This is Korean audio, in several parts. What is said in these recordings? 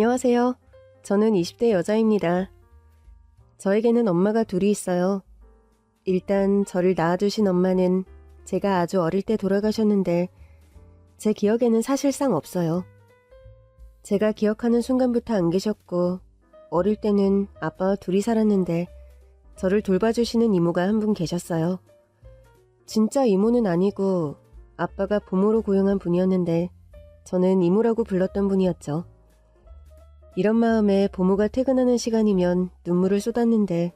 안녕하세요. 저는 20대 여자입니다. 저에게는 엄마가 둘이 있어요. 일단 저를 낳아주신 엄마는 제가 아주 어릴 때 돌아가셨는데 제 기억에는 사실상 없어요. 제가 기억하는 순간부터 안 계셨고 어릴 때는 아빠와 둘이 살았는데 저를 돌봐주시는 이모가 한 분 계셨어요. 진짜 이모는 아니고 아빠가 부모로 고용한 분이었는데 저는 이모라고 불렀던 분이었죠. 이런 마음에 부모가 퇴근하는 시간이면 눈물을 쏟았는데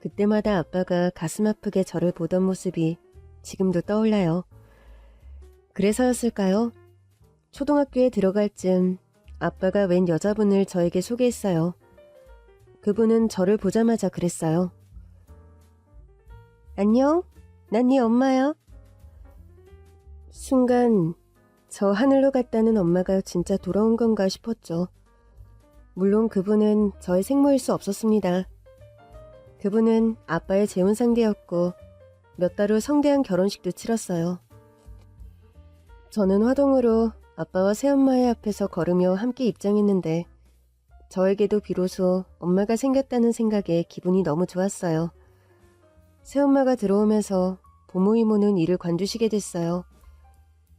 그때마다 아빠가 가슴 아프게 저를 보던 모습이 지금도 떠올라요. 그래서였을까요? 초등학교에 들어갈 쯤 아빠가 웬 여자분을 저에게 소개했어요. 그분은 저를 보자마자 그랬어요. 안녕? 난 네 엄마야. 순간 저 하늘로 갔다는 엄마가 진짜 돌아온 건가 싶었죠. 물론 그분은 저의 생모일 수 없었습니다. 그분은 아빠의 재혼 상대였고 몇 달 후 성대한 결혼식도 치렀어요. 저는 화동으로 아빠와 새엄마의 앞에서 걸으며 함께 입장했는데 저에게도 비로소 엄마가 생겼다는 생각에 기분이 너무 좋았어요. 새엄마가 들어오면서 부모 이모는 이를 관두시게 됐어요.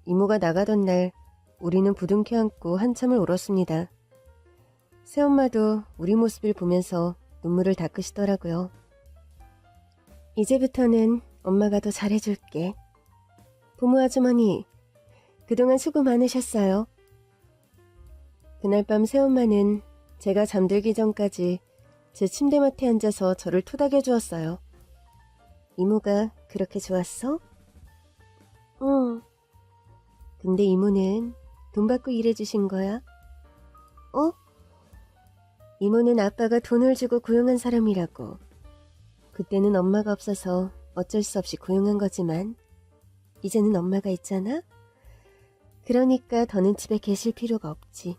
이모가 나가던 날 우리는 부둥켜 안고 한참을 울었습니다. 새엄마도 우리 모습을 보면서 눈물을 닦으시더라고요. 이제부터는 엄마가 더 잘해줄게. 부모 아주머니, 그동안 수고 많으셨어요. 그날 밤 새엄마는 제가 잠들기 전까지 제 침대맡에 앉아서 저를 토닥여 주었어요. 이모가 그렇게 좋았어? 응. 근데 이모는 돈 받고 일해주신 거야? 어? 이모는 아빠가 돈을 주고 고용한 사람이라고. 그때는 엄마가 없어서 어쩔 수 없이 고용한 거지만 이제는 엄마가 있잖아? 그러니까 더는 집에 계실 필요가 없지.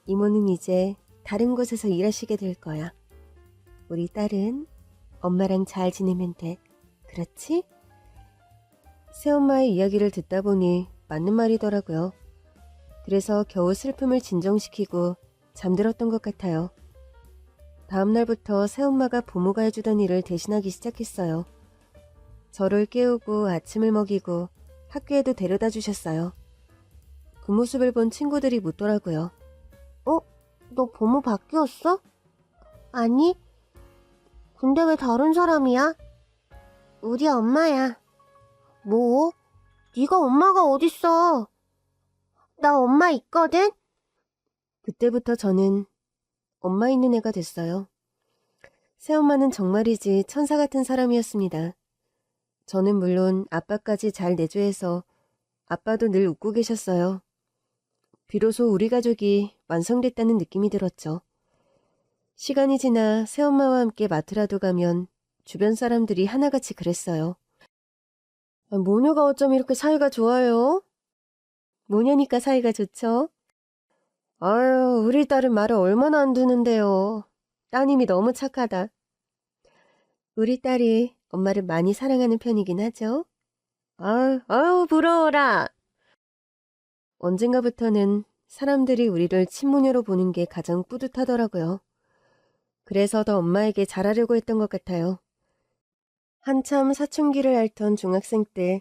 이모는 이제 다른 곳에서 일하시게 될 거야. 우리 딸은 엄마랑 잘 지내면 돼. 그렇지? 새엄마의 이야기를 듣다 보니 맞는 말이더라고요. 그래서 겨우 슬픔을 진정시키고 잠들었던 것 같아요. 다음 날부터 새엄마가 부모가 해주던 일을 대신하기 시작했어요. 저를 깨우고 아침을 먹이고 학교에도 데려다 주셨어요. 그 모습을 본 친구들이 묻더라고요. 너 부모 바뀌었어? 아니, 근데 왜 다른 사람이야? 우리 엄마야. 뭐? 네가 엄마가 어딨어? 나 엄마 있거든? 그때부터 저는 엄마 있는 애가 됐어요. 새엄마는 정말이지 천사 같은 사람이었습니다. 저는 물론 아빠까지 잘 내조해서 아빠도 늘 웃고 계셨어요. 비로소 우리 가족이 완성됐다는 느낌이 들었죠. 시간이 지나 새엄마와 함께 마트라도 가면 주변 사람들이 하나같이 그랬어요. 모녀가 어쩜 이렇게 사이가 좋아요? 모녀니까 사이가 좋죠? 아유, 우리 딸은 말을 얼마나 안 듣는데요. 따님이 너무 착하다. 우리 딸이 엄마를 많이 사랑하는 편이긴 하죠. 아유, 부러워라. 언젠가부터는 사람들이 우리를 친모녀로 보는 게 가장 뿌듯하더라고요. 그래서 더 엄마에게 잘하려고 했던 것 같아요. 한참 사춘기를 앓던 중학생 때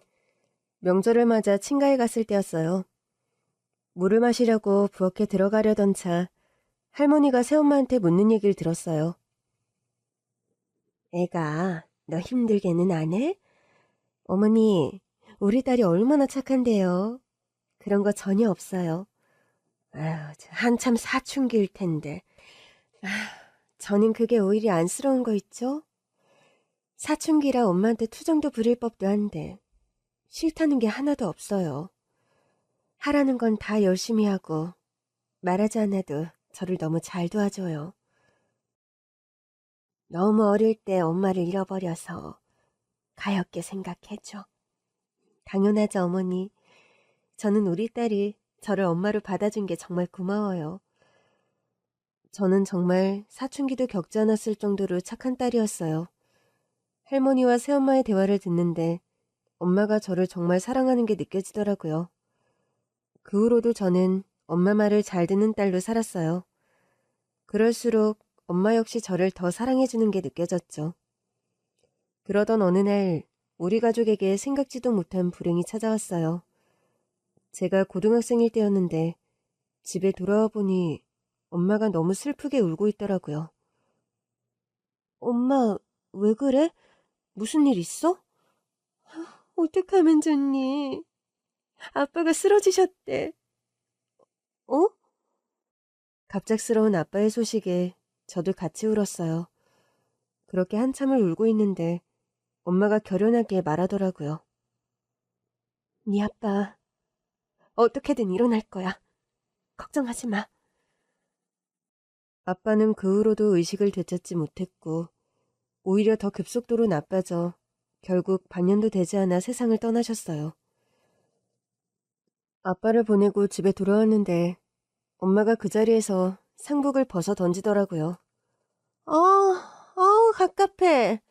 명절을 맞아 친가에 갔을 때였어요. 물을 마시려고 부엌에 들어가려던 차 할머니가 새엄마한테 묻는 얘기를 들었어요. 애가 너 힘들게는 안 해? 어머니, 우리 딸이 얼마나 착한데요. 그런 거 전혀 없어요. 아유, 한참 사춘기일 텐데. 저는 그게 오히려 안쓰러운 거 있죠? 사춘기라 엄마한테 투정도 부릴 법도 한데 싫다는 게 하나도 없어요. 하라는 건 다 열심히 하고 말하지 않아도 저를 너무 잘 도와줘요. 너무 어릴 때 엄마를 잃어버려서 가엾게 생각해줘. 당연하죠, 어머니. 저는 우리 딸이 저를 엄마로 받아준 게 정말 고마워요. 저는 정말 사춘기도 겪지 않았을 정도로 착한 딸이었어요. 할머니와 새엄마의 대화를 듣는데 엄마가 저를 정말 사랑하는 게 느껴지더라고요. 그 후로도 저는 엄마 말을 잘 듣는 딸로 살았어요. 그럴수록 엄마 역시 저를 더 사랑해주는 게 느껴졌죠. 그러던 어느 날 우리 가족에게 생각지도 못한 불행이 찾아왔어요. 제가 고등학생일 때였는데 집에 돌아와 보니 엄마가 너무 슬프게 울고 있더라고요. 엄마, 왜 그래? 무슨 일 있어? 어떡하면 좋니? 아빠가 쓰러지셨대. 어? 갑작스러운 아빠의 소식에 저도 같이 울었어요. 그렇게 한참을 울고 있는데 엄마가 결연하게 말하더라고요. 네 아빠 어떻게든 일어날 거야. 걱정하지 마. 아빠는 그 후로도 의식을 되찾지 못했고 오히려 더 급속도로 나빠져 결국 반년도 되지 않아 세상을 떠나셨어요. 아빠를 보내고 집에 돌아왔는데 엄마가 그 자리에서 상복을 벗어 던지더라고요. 갑갑해.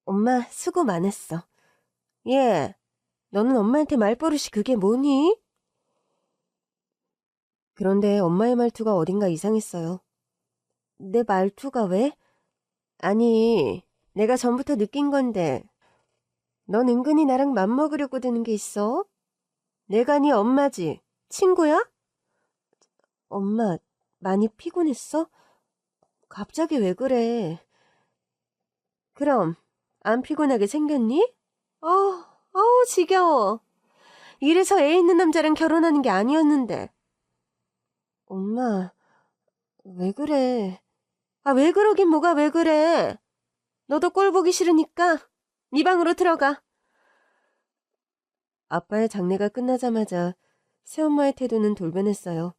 엄마 수고 많았어. 예, 너는 엄마한테 말버릇이 그게 뭐니? 그런데 엄마의 말투가 어딘가 이상했어요. 내 말투가 왜? 아니, 내가 전부터 느낀 건데 넌 은근히 나랑 맘먹으려고 드는 게 있어? 내가 네 엄마지. 친구야? 엄마, 많이 피곤했어? 갑자기 왜 그래? 그럼 안 피곤하게 생겼니? 지겨워. 이래서 애 있는 남자랑 결혼하는 게 아니었는데. 엄마, 왜 그래? 왜 그러긴 뭐가 왜 그래? 너도 꼴 보기 싫으니까 네 방으로 들어가. 아빠의 장례가 끝나자마자 새엄마의 태도는 돌변했어요.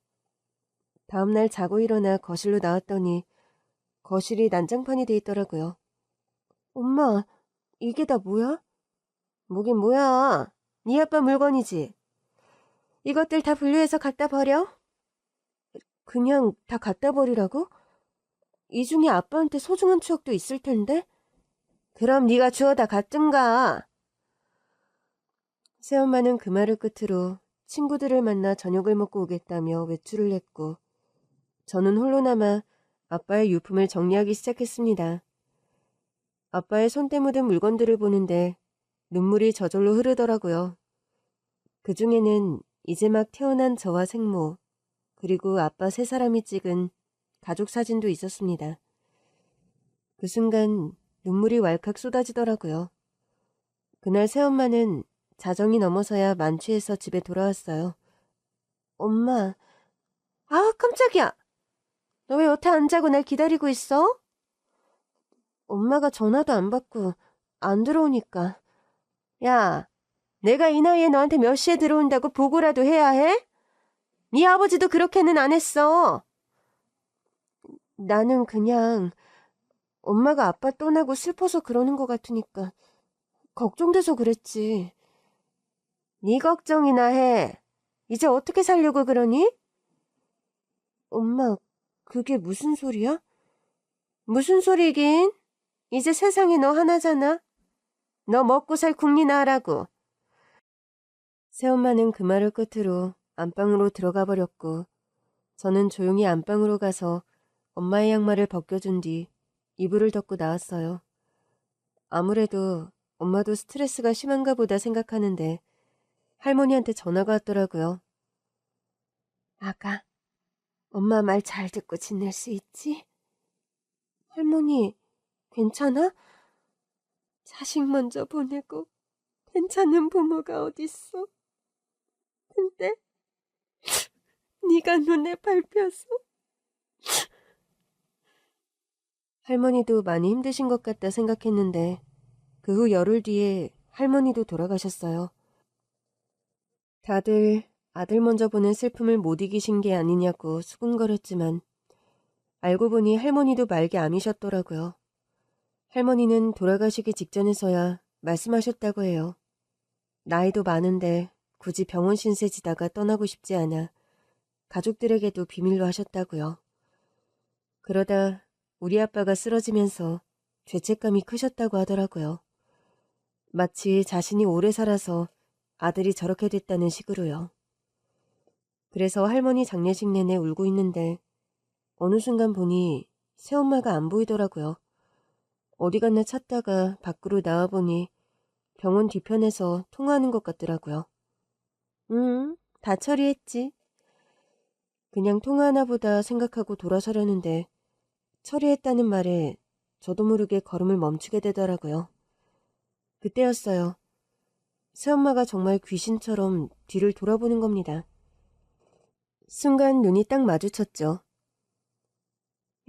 다음날 자고 일어나 거실로 나왔더니 거실이 난장판이 돼 있더라고요. 엄마, 이게 다 뭐야? 뭐긴 뭐야. 네 아빠 물건이지. 이것들 다 분류해서 갖다 버려? 그냥 다 갖다 버리라고? 이 중에 아빠한테 소중한 추억도 있을 텐데? 그럼 네가 주워다 갖든가. 새엄마는 그 말을 끝으로 친구들을 만나 저녁을 먹고 오겠다며 외출을 했고 저는 홀로 남아 아빠의 유품을 정리하기 시작했습니다. 아빠의 손때 묻은 물건들을 보는데 눈물이 저절로 흐르더라고요. 그 중에는 이제 막 태어난 저와 생모, 그리고 아빠 세 사람이 찍은 가족 사진도 있었습니다. 그 순간 눈물이 왈칵 쏟아지더라고요. 그날 새엄마는 자정이 넘어서야 만취해서 집에 돌아왔어요. 엄마, 깜짝이야. 너 왜 여태 안 자고 날 기다리고 있어? 엄마가 전화도 안 받고 안 들어오니까. 야, 내가 이 나이에 너한테 몇 시에 들어온다고 보고라도 해야 해? 네 아버지도 그렇게는 안 했어. 나는 그냥 엄마가 아빠 떠나고 슬퍼서 그러는 것 같으니까 걱정돼서 그랬지. 네 걱정이나 해. 이제 어떻게 살려고 그러니? 엄마, 그게 무슨 소리야? 무슨 소리긴? 이제 세상에 너 하나잖아. 너 먹고 살 국리나 하라고. 새엄마는 그 말을 끝으로 안방으로 들어가 버렸고 저는 조용히 안방으로 가서 엄마의 양말을 벗겨준 뒤 이불을 덮고 나왔어요. 아무래도 엄마도 스트레스가 심한가 보다 생각하는데 할머니한테 전화가 왔더라고요. 아가, 엄마 말 잘 듣고 지낼 수 있지? 할머니, 괜찮아? 자식 먼저 보내고 괜찮은 부모가 어딨어? 근데 네가 눈에 밟혀서. 할머니도 많이 힘드신 것 같다 생각했는데 그 후 열흘 뒤에 할머니도 돌아가셨어요. 다들 아들 먼저 보는 슬픔을 못 이기신 게 아니냐고 수군거렸지만 알고 보니 할머니도 말기 암이셨더라고요. 할머니는 돌아가시기 직전에서야 말씀하셨다고 해요. 나이도 많은데 굳이 병원 신세 지다가 떠나고 싶지 않아 가족들에게도 비밀로 하셨다고요. 그러다 우리 아빠가 쓰러지면서 죄책감이 크셨다고 하더라고요. 마치 자신이 오래 살아서 아들이 저렇게 됐다는 식으로요. 그래서 할머니 장례식 내내 울고 있는데 어느 순간 보니 새엄마가 안 보이더라고요. 어디 갔나 찾다가 밖으로 나와보니 병원 뒤편에서 통화하는 것 같더라고요. 다 처리했지. 그냥 통화하나 보다 생각하고 돌아서려는데 처리했다는 말에 저도 모르게 걸음을 멈추게 되더라고요. 그때였어요. 새엄마가 정말 귀신처럼 뒤를 돌아보는 겁니다. 순간 눈이 딱 마주쳤죠.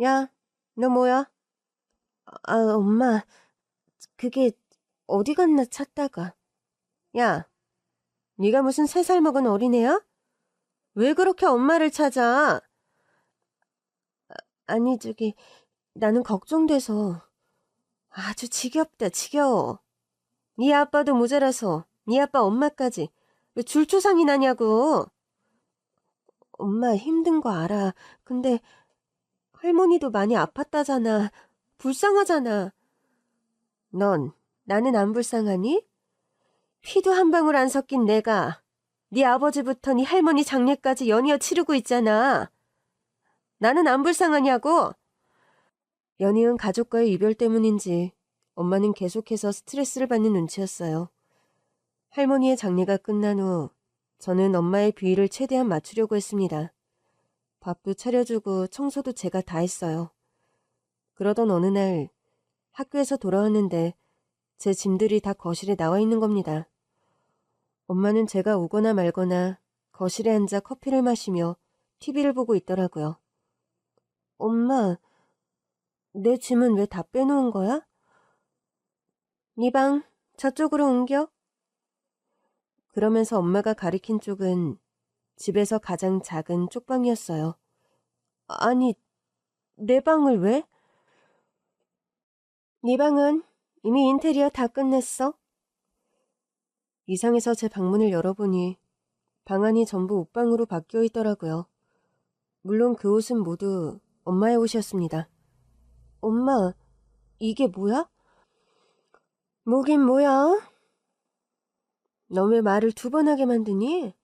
야, 너 뭐야? 엄마, 그게 어디 갔나 찾다가. 야, 네가 무슨 3살 먹은 어린애야? 왜 그렇게 엄마를 찾아? 아니, 나는 걱정돼서. 아주 지겹다, 지겨워. 네 아빠도 모자라서 네 아빠 엄마까지 왜 줄초상이 나냐고. 엄마 힘든 거 알아. 근데 할머니도 많이 아팠다잖아. 불쌍하잖아. 넌 나는 안 불쌍하니? 피도 한 방울 안 섞인 내가 네 아버지부터 네 할머니 장례까지 연이어 치르고 있잖아. 나는 안 불쌍하냐고. 연이은 가족과의 이별 때문인지 엄마는 계속해서 스트레스를 받는 눈치였어요. 할머니의 장례가 끝난 후 저는 엄마의 비위를 최대한 맞추려고 했습니다. 밥도 차려주고 청소도 제가 다 했어요. 그러던 어느 날 학교에서 돌아왔는데 제 짐들이 다 거실에 나와 있는 겁니다. 엄마는 제가 오거나 말거나 거실에 앉아 커피를 마시며 TV를 보고 있더라고요. 엄마, 내 짐은 왜 다 빼놓은 거야? 네 방 저쪽으로 옮겨. 그러면서 엄마가 가리킨 쪽은 집에서 가장 작은 쪽방이었어요. 아니, 내 방을 왜? 네 방은 이미 인테리어 다 끝냈어. 이상해서 제 방문을 열어보니 방안이 전부 옷방으로 바뀌어 있더라고요. 물론 그 옷은 모두 엄마의 옷이었습니다. 엄마, 이게 뭐야? 뭐긴 뭐야? 너 왜 말을 2번 하게 만드니?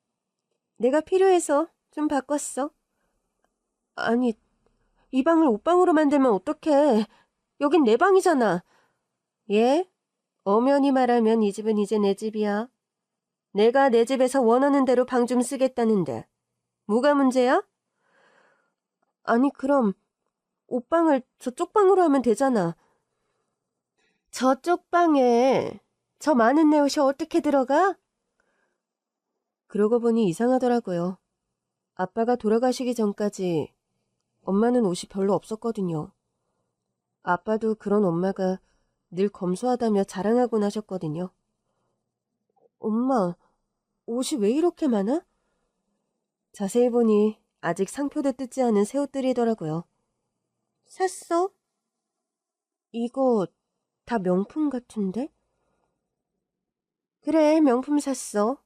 내가 필요해서 좀 바꿨어. 아니, 이 방을 옷방으로 만들면 어떡해. 여긴 내 방이잖아. 예? 엄연히 말하면 이 집은 이제 내 집이야. 내가 내 집에서 원하는 대로 방 좀 쓰겠다는데 뭐가 문제야? 아니 그럼 옷방을 저쪽 방으로 하면 되잖아. 저쪽 방에 저 많은 내 옷이 어떻게 들어가? 그러고 보니 이상하더라고요. 아빠가 돌아가시기 전까지 엄마는 옷이 별로 없었거든요. 아빠도 그런 엄마가 늘 검소하다며 자랑하곤 하셨거든요. 엄마, 옷이 왜 이렇게 많아? 자세히 보니 아직 상표도 뜯지 않은 새 옷들이더라고요. 샀어? 이거 다 명품 같은데? 그래, 명품 샀어.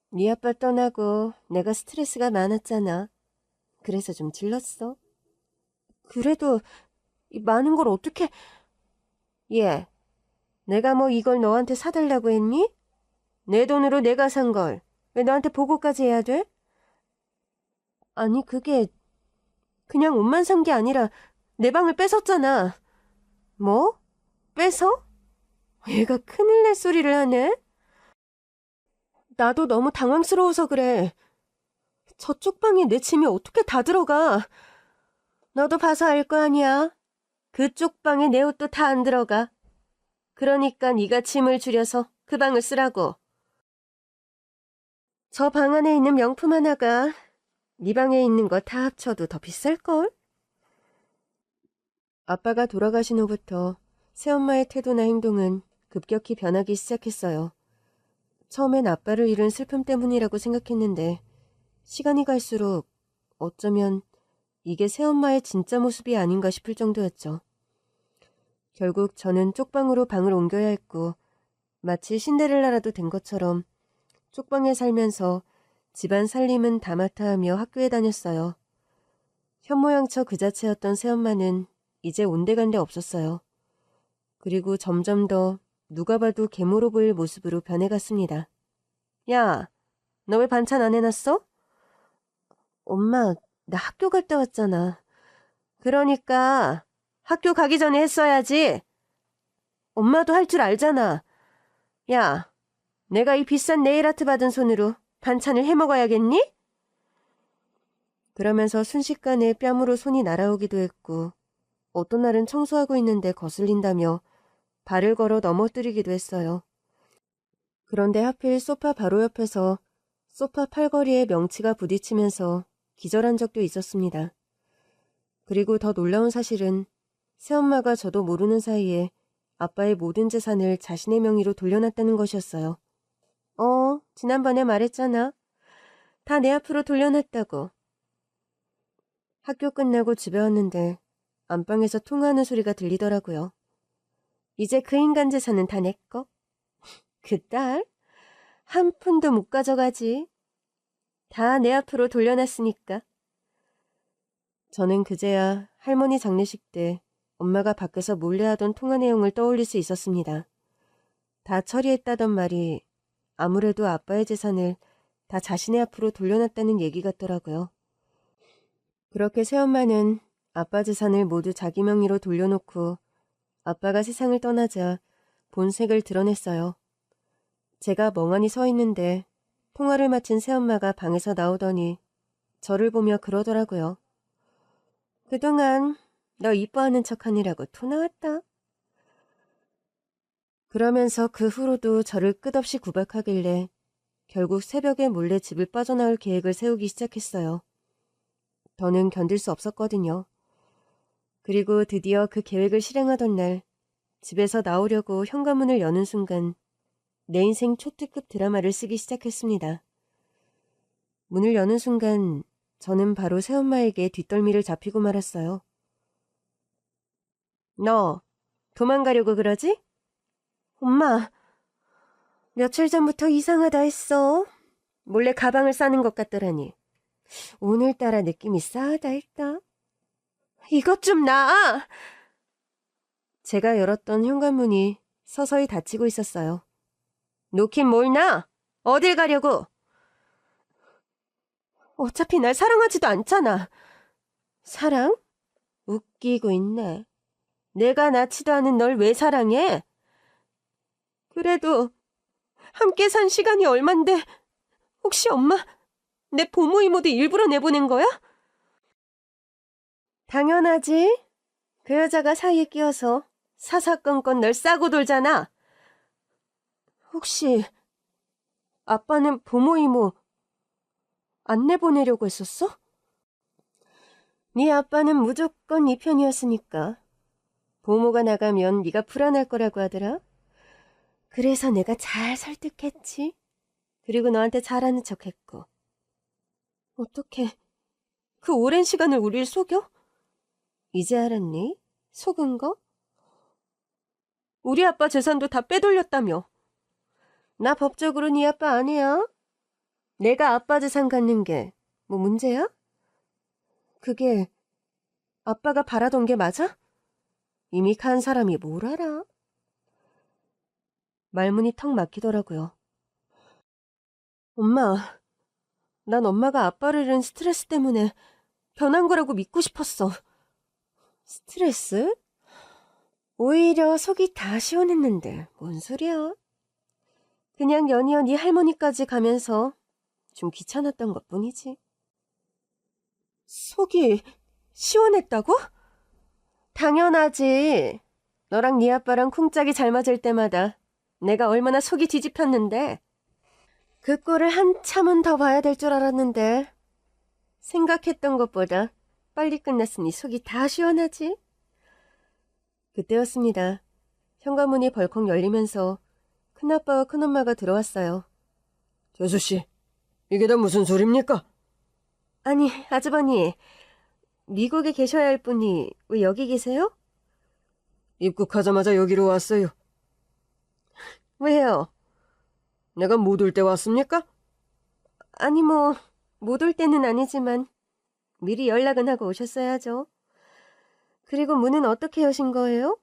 네 아빠 떠나고 내가 스트레스가 많았잖아. 그래서 좀 질렀어. 그래도 이 많은 걸 어떻게... 얘, 내가 뭐 이걸 너한테 사달라고 했니? 내 돈으로 내가 산 걸 왜 너한테 보고까지 해야 돼? 아니 그게 그냥 옷만 산 게 아니라 내 방을 뺏었잖아. 뭐? 뺏어? 얘가 큰일 날 소리를 하네? 나도 너무 당황스러워서 그래. 저쪽 방에 내 짐이 어떻게 다 들어가? 너도 봐서 알 거 아니야. 그쪽 방에 내 옷도 다 안 들어가. 그러니까 네가 짐을 줄여서 그 방을 쓰라고. 저 방 안에 있는 명품 하나가 네 방에 있는 거 다 합쳐도 더 비쌀걸? 아빠가 돌아가신 후부터 새엄마의 태도나 행동은 급격히 변하기 시작했어요. 처음엔 아빠를 잃은 슬픔 때문이라고 생각했는데 시간이 갈수록 어쩌면 이게 새엄마의 진짜 모습이 아닌가 싶을 정도였죠. 결국 저는 쪽방으로 방을 옮겨야 했고 마치 신데렐라라도 된 것처럼 쪽방에 살면서 집안 살림은 다 맡아 하며 학교에 다녔어요. 현모양처 그 자체였던 새엄마는 이제 온데간데 없었어요. 그리고 점점 더 누가 봐도 계모로 보일 모습으로 변해갔습니다. 야, 너 왜 반찬 안 해놨어? 엄마, 나 학교 갔다 왔잖아. 그러니까 학교 가기 전에 했어야지. 엄마도 할 줄 알잖아. 야, 내가 이 비싼 네일아트 받은 손으로 반찬을 해먹어야겠니? 그러면서 순식간에 뺨으로 손이 날아오기도 했고 어떤 날은 청소하고 있는데 거슬린다며 발을 걸어 넘어뜨리기도 했어요. 그런데 하필 소파 바로 옆에서 소파 팔걸이에 명치가 부딪히면서 기절한 적도 있었습니다. 그리고 더 놀라운 사실은 새엄마가 저도 모르는 사이에 아빠의 모든 재산을 자신의 명의로 돌려놨다는 것이었어요. 지난번에 말했잖아. 다 내 앞으로 돌려놨다고. 학교 끝나고 집에 왔는데 안방에서 통화하는 소리가 들리더라고요. 이제 그 인간 재산은 다 내 거? 그 딸? 한 푼도 못 가져가지. 다 내 앞으로 돌려놨으니까. 저는 그제야 할머니 장례식 때 엄마가 밖에서 몰래 하던 통화 내용을 떠올릴 수 있었습니다. 다 처리했다던 말이 아무래도 아빠의 재산을 다 자신의 앞으로 돌려놨다는 얘기 같더라고요. 그렇게 새엄마는 아빠 재산을 모두 자기 명의로 돌려놓고 아빠가 세상을 떠나자 본색을 드러냈어요. 제가 멍하니 서 있는데 통화를 마친 새엄마가 방에서 나오더니 저를 보며 그러더라고요. 그동안 너 이뻐하는 척하느라고 토 나왔다. 그러면서 그 후로도 저를 끝없이 구박하길래 결국 새벽에 몰래 집을 빠져나올 계획을 세우기 시작했어요. 더는 견딜 수 없었거든요. 그리고 드디어 그 계획을 실행하던 날 집에서 나오려고 현관문을 여는 순간 내 인생 초특급 드라마를 쓰기 시작했습니다. 문을 여는 순간 저는 바로 새엄마에게 뒷덜미를 잡히고 말았어요. 너 도망가려고 그러지? 엄마, 며칠 전부터 이상하다 했어. 몰래 가방을 싸는 것 같더라니. 오늘따라 느낌이 싸하다 했다. 이것 좀 놔! 제가 열었던 현관문이 서서히 닫히고 있었어요. 놓긴 뭘 놔? 어딜 가려고? 어차피 날 사랑하지도 않잖아. 사랑? 웃기고 있네. 내가 낳지도 않은 널 왜 사랑해? 그래도 함께 산 시간이 얼만데 혹시 엄마 내 보모 이모도 일부러 내보낸 거야? 당연하지. 그 여자가 사이에 끼어서 사사건건 널 싸고 돌잖아. 혹시 아빠는 보모 이모 안 내보내려고 했었어? 네 아빠는 무조건 네 편이었으니까. 보모가 나가면 네가 불안할 거라고 하더라. 그래서 내가 잘 설득했지. 그리고 너한테 잘하는 척했고. 어떻게 그 오랜 시간을 우릴 속여? 이제 알았니? 속은 거? 우리 아빠 재산도 다 빼돌렸다며. 나 법적으로 네 아빠 아니야. 내가 아빠 재산 갖는 게 뭐 문제야? 그게 아빠가 바라던 게 맞아? 이미 간 사람이 뭘 알아? 말문이 턱 막히더라고요. 엄마, 난 엄마가 아빠를 잃은 스트레스 때문에 변한 거라고 믿고 싶었어. 스트레스? 오히려 속이 다 시원했는데 뭔 소리야? 그냥 연이어 네 할머니까지 가면서 좀 귀찮았던 것뿐이지. 속이 시원했다고? 당연하지. 너랑 네 아빠랑 쿵짝이 잘 맞을 때마다 내가 얼마나 속이 뒤집혔는데. 그 꼴을 한참은 더 봐야 될 줄 알았는데 생각했던 것보다 빨리 끝났으니 속이 다 시원하지. 그때였습니다. 현관문이 벌컥 열리면서 큰아빠와 큰엄마가 들어왔어요. 재수씨, 이게 다 무슨 소리입니까? 아니, 아주버니, 미국에 계셔야 할 분이 왜 여기 계세요? 입국하자마자 여기로 왔어요. 왜요? 내가 못 올 때 왔습니까? 아니 못 올 때는 아니지만 미리 연락은 하고 오셨어야죠. 그리고 문은 어떻게 여신 거예요?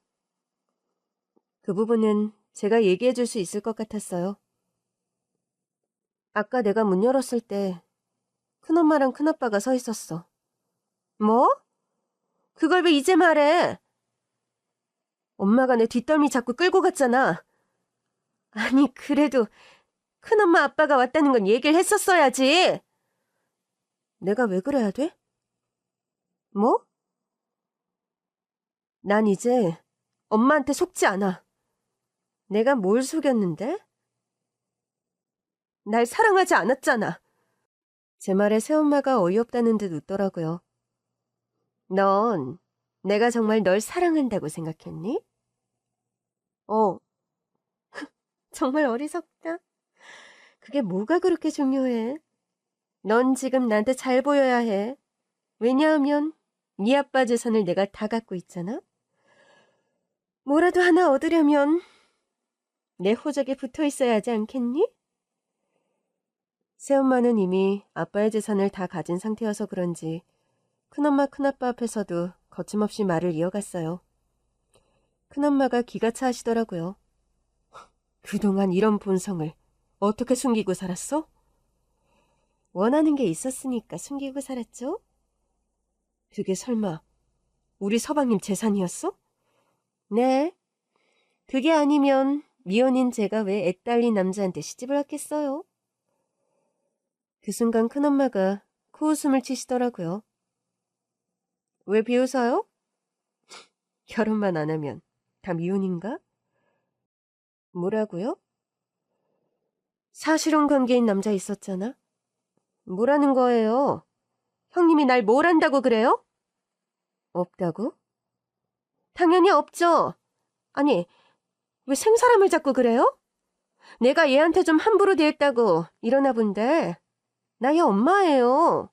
그 부분은 제가 얘기해 줄 수 있을 것 같았어요. 아까 내가 문 열었을 때 큰엄마랑 큰아빠가 서 있었어. 뭐? 그걸 왜 이제 말해? 엄마가 내 뒷덜미 자꾸 끌고 갔잖아. 아니, 그래도 큰엄마 아빠가 왔다는 건 얘기를 했었어야지. 내가 왜 그래야 돼? 뭐? 난 이제 엄마한테 속지 않아. 내가 뭘 속였는데? 날 사랑하지 않았잖아. 제 말에 새엄마가 어이없다는 듯 웃더라고요. 넌 내가 정말 널 사랑한다고 생각했니? 정말 어리석다. 그게 뭐가 그렇게 중요해? 넌 지금 나한테 잘 보여야 해. 왜냐하면 네 아빠 재산을 내가 다 갖고 있잖아. 뭐라도 하나 얻으려면 내 호적에 붙어 있어야 하지 않겠니? 새엄마는 이미 아빠의 재산을 다 가진 상태여서 그런지 큰엄마 큰아빠 앞에서도 거침없이 말을 이어갔어요. 큰엄마가 기가 차하시더라고요. 그동안 이런 본성을 어떻게 숨기고 살았어? 원하는 게 있었으니까 숨기고 살았죠? 그게 설마 우리 서방님 재산이었어? 네. 그게 아니면 미혼인 제가 왜 애딸린 남자한테 시집을 왔겠어요? 그 순간 큰엄마가 코웃음을 치시더라고요. 왜 비웃어요? 결혼만 안 하면 다 미혼인가? 뭐라고요? 사실혼 관계인 남자 있었잖아. 뭐라는 거예요? 형님이 날 뭘 안다고 그래요? 없다고? 당연히 없죠. 아니, 왜 생사람을 자꾸 그래요? 내가 얘한테 좀 함부로 대했다고 이러나 본데 나의 엄마예요.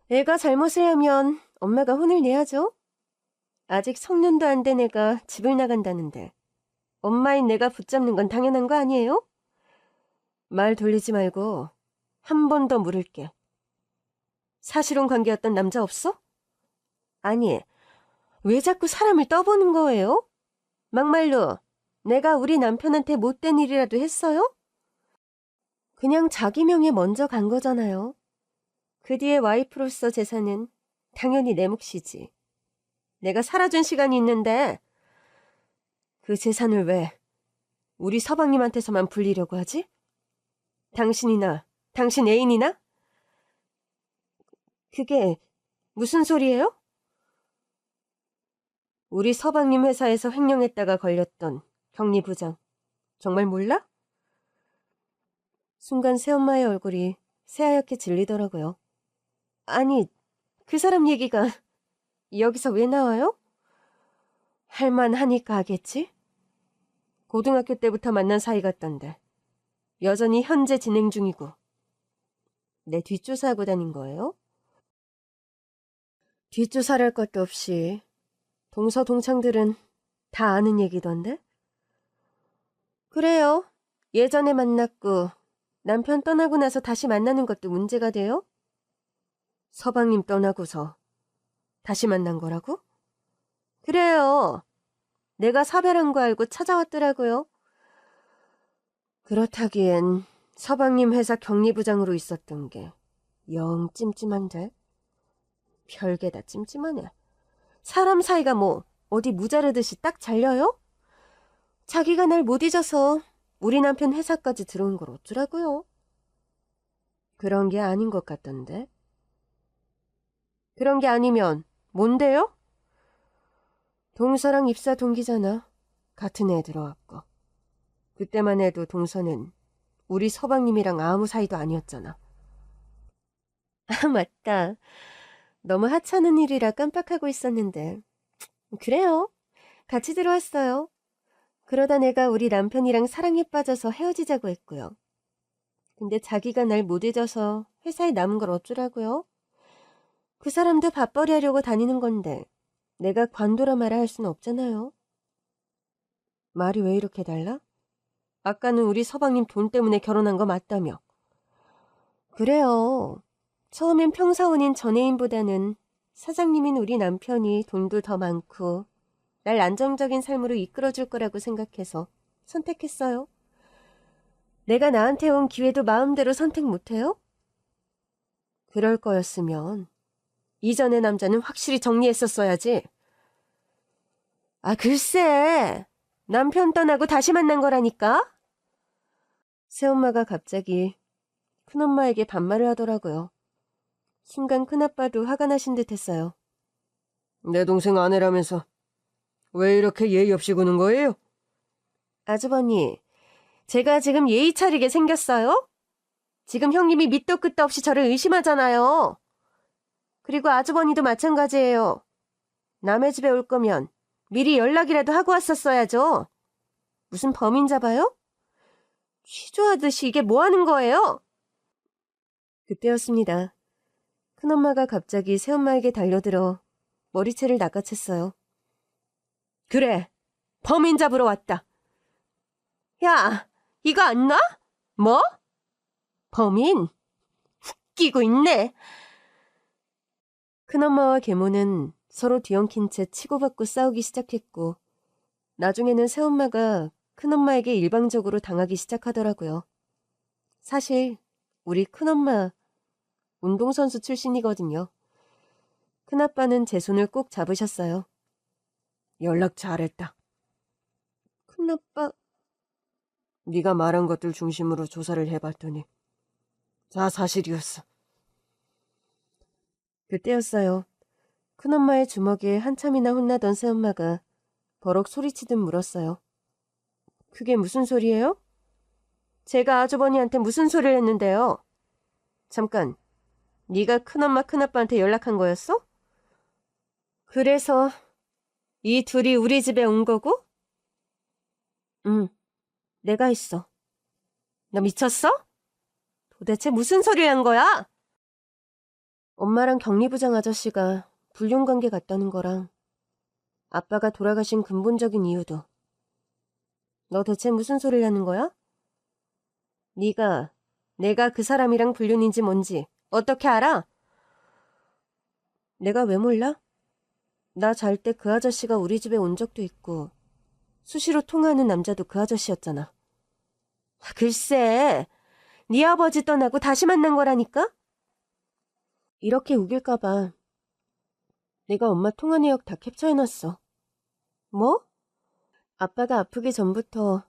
애가 잘못을 하면 엄마가 혼을 내야죠. 아직 성년도 안 된 애가 집을 나간다는데 엄마인 내가 붙잡는 건 당연한 거 아니에요? 말 돌리지 말고 한 번 더 물을게. 사실혼 관계였던 남자 없어? 아니, 왜 자꾸 사람을 떠보는 거예요? 막말로 내가 우리 남편한테 못된 일이라도 했어요? 그냥 자기 명에 먼저 간 거잖아요. 그 뒤에 와이프로서 재산은 당연히 내 몫이지. 내가 살아준 시간이 있는데 그 재산을 왜 우리 서방님한테서만 불리려고 하지? 당신이나 당신 애인이나? 그게 무슨 소리예요? 우리 서방님 회사에서 횡령했다가 걸렸던 격리부장. 정말 몰라? 순간 새엄마의 얼굴이 새하얗게 질리더라고요. 아니, 그 사람 얘기가 여기서 왜 나와요? 할만하니까 하겠지? 고등학교 때부터 만난 사이 같던데 여전히 현재 진행 중이고. 내 뒷조사하고 다닌 거예요? 뒷조사를 할 것도 없이 동서동창들은 다 아는 얘기던데? 그래요. 예전에 만났고 남편 떠나고 나서 다시 만나는 것도 문제가 돼요? 서방님 떠나고서 다시 만난 거라고? 그래요. 내가 사별한 거 알고 찾아왔더라고요. 그렇다기엔 서방님 회사 격리부장으로 있었던 게 영 찜찜한데? 별게 다 찜찜하네. 사람 사이가 뭐 어디 무자르듯이 딱 잘려요? 자기가 날 못 잊어서 우리 남편 회사까지 들어온 걸 어쩌라고요? 그런 게 아닌 것 같던데. 그런 게 아니면 뭔데요? 동서랑 입사 동기잖아. 같은 애 들어왔고. 그때만 해도 동서는 우리 서방님이랑 아무 사이도 아니었잖아. 아, 맞다. 너무 하찮은 일이라 깜빡하고 있었는데. 그래요. 같이 들어왔어요. 그러다 내가 우리 남편이랑 사랑에 빠져서 헤어지자고 했고요. 근데 자기가 날 못 잊어서 회사에 남은 걸 어쩌라고요? 그 사람도 밥벌이 하려고 다니는 건데 내가 관둬라 말아 할 수는 없잖아요. 말이 왜 이렇게 달라? 아까는 우리 서방님 돈 때문에 결혼한 거 맞다며. 그래요. 처음엔 평사원인 전애인보다는 사장님인 우리 남편이 돈도 더 많고 날 안정적인 삶으로 이끌어줄 거라고 생각해서 선택했어요. 내가 나한테 온 기회도 마음대로 선택 못해요? 그럴 거였으면 이전의 남자는 확실히 정리했었어야지. 아, 글쎄. 남편 떠나고 다시 만난 거라니까? 새엄마가 갑자기 큰엄마에게 반말을 하더라고요. 순간 큰아빠도 화가 나신 듯 했어요. 내 동생 아내라면서 왜 이렇게 예의 없이 구는 거예요? 아주버니, 제가 지금 예의 차리게 생겼어요? 지금 형님이 밑도 끝도 없이 저를 의심하잖아요. 그리고 아주버니도 마찬가지예요. 남의 집에 올 거면 미리 연락이라도 하고 왔었어야죠. 무슨 범인 잡아요? 취조하듯이 이게 뭐 하는 거예요? 그때였습니다. 큰엄마가 갑자기 새엄마에게 달려들어 머리채를 낚아챘어요. 그래, 범인 잡으러 왔다. 야, 이거 안 나? 뭐? 범인? 웃기고 있네. 큰엄마와 계모는 서로 뒤엉킨 채 치고받고 싸우기 시작했고 나중에는 새엄마가 큰엄마에게 일방적으로 당하기 시작하더라고요. 사실 우리 큰엄마 운동선수 출신이거든요. 큰아빠는 제 손을 꼭 잡으셨어요. 연락 잘했다. 큰아빠... 네가 말한 것들 중심으로 조사를 해봤더니 다 사실이었어. 그때였어요. 큰엄마의 주먹에 한참이나 혼나던 새엄마가 버럭 소리치듯 물었어요. 그게 무슨 소리예요? 제가 아주버니한테 무슨 소리를 했는데요? 잠깐, 네가 큰엄마 큰아빠한테 연락한 거였어? 그래서 이 둘이 우리 집에 온 거고? 응, 내가 했어. 너 미쳤어? 도대체 무슨 소리를 한 거야? 엄마랑 격리부장 아저씨가 불륜관계 같다는 거랑 아빠가 돌아가신 근본적인 이유도. 너 대체 무슨 소리를 하는 거야? 네가 내가 그 사람이랑 불륜인지 뭔지 어떻게 알아? 내가 왜 몰라? 나 잘 때 그 아저씨가 우리 집에 온 적도 있고 수시로 통화하는 남자도 그 아저씨였잖아. 글쎄, 네 아버지 떠나고 다시 만난 거라니까? 이렇게 우길까 봐 내가 엄마 통화 내역 다 캡처해놨어. 뭐? 아빠가 아프기 전부터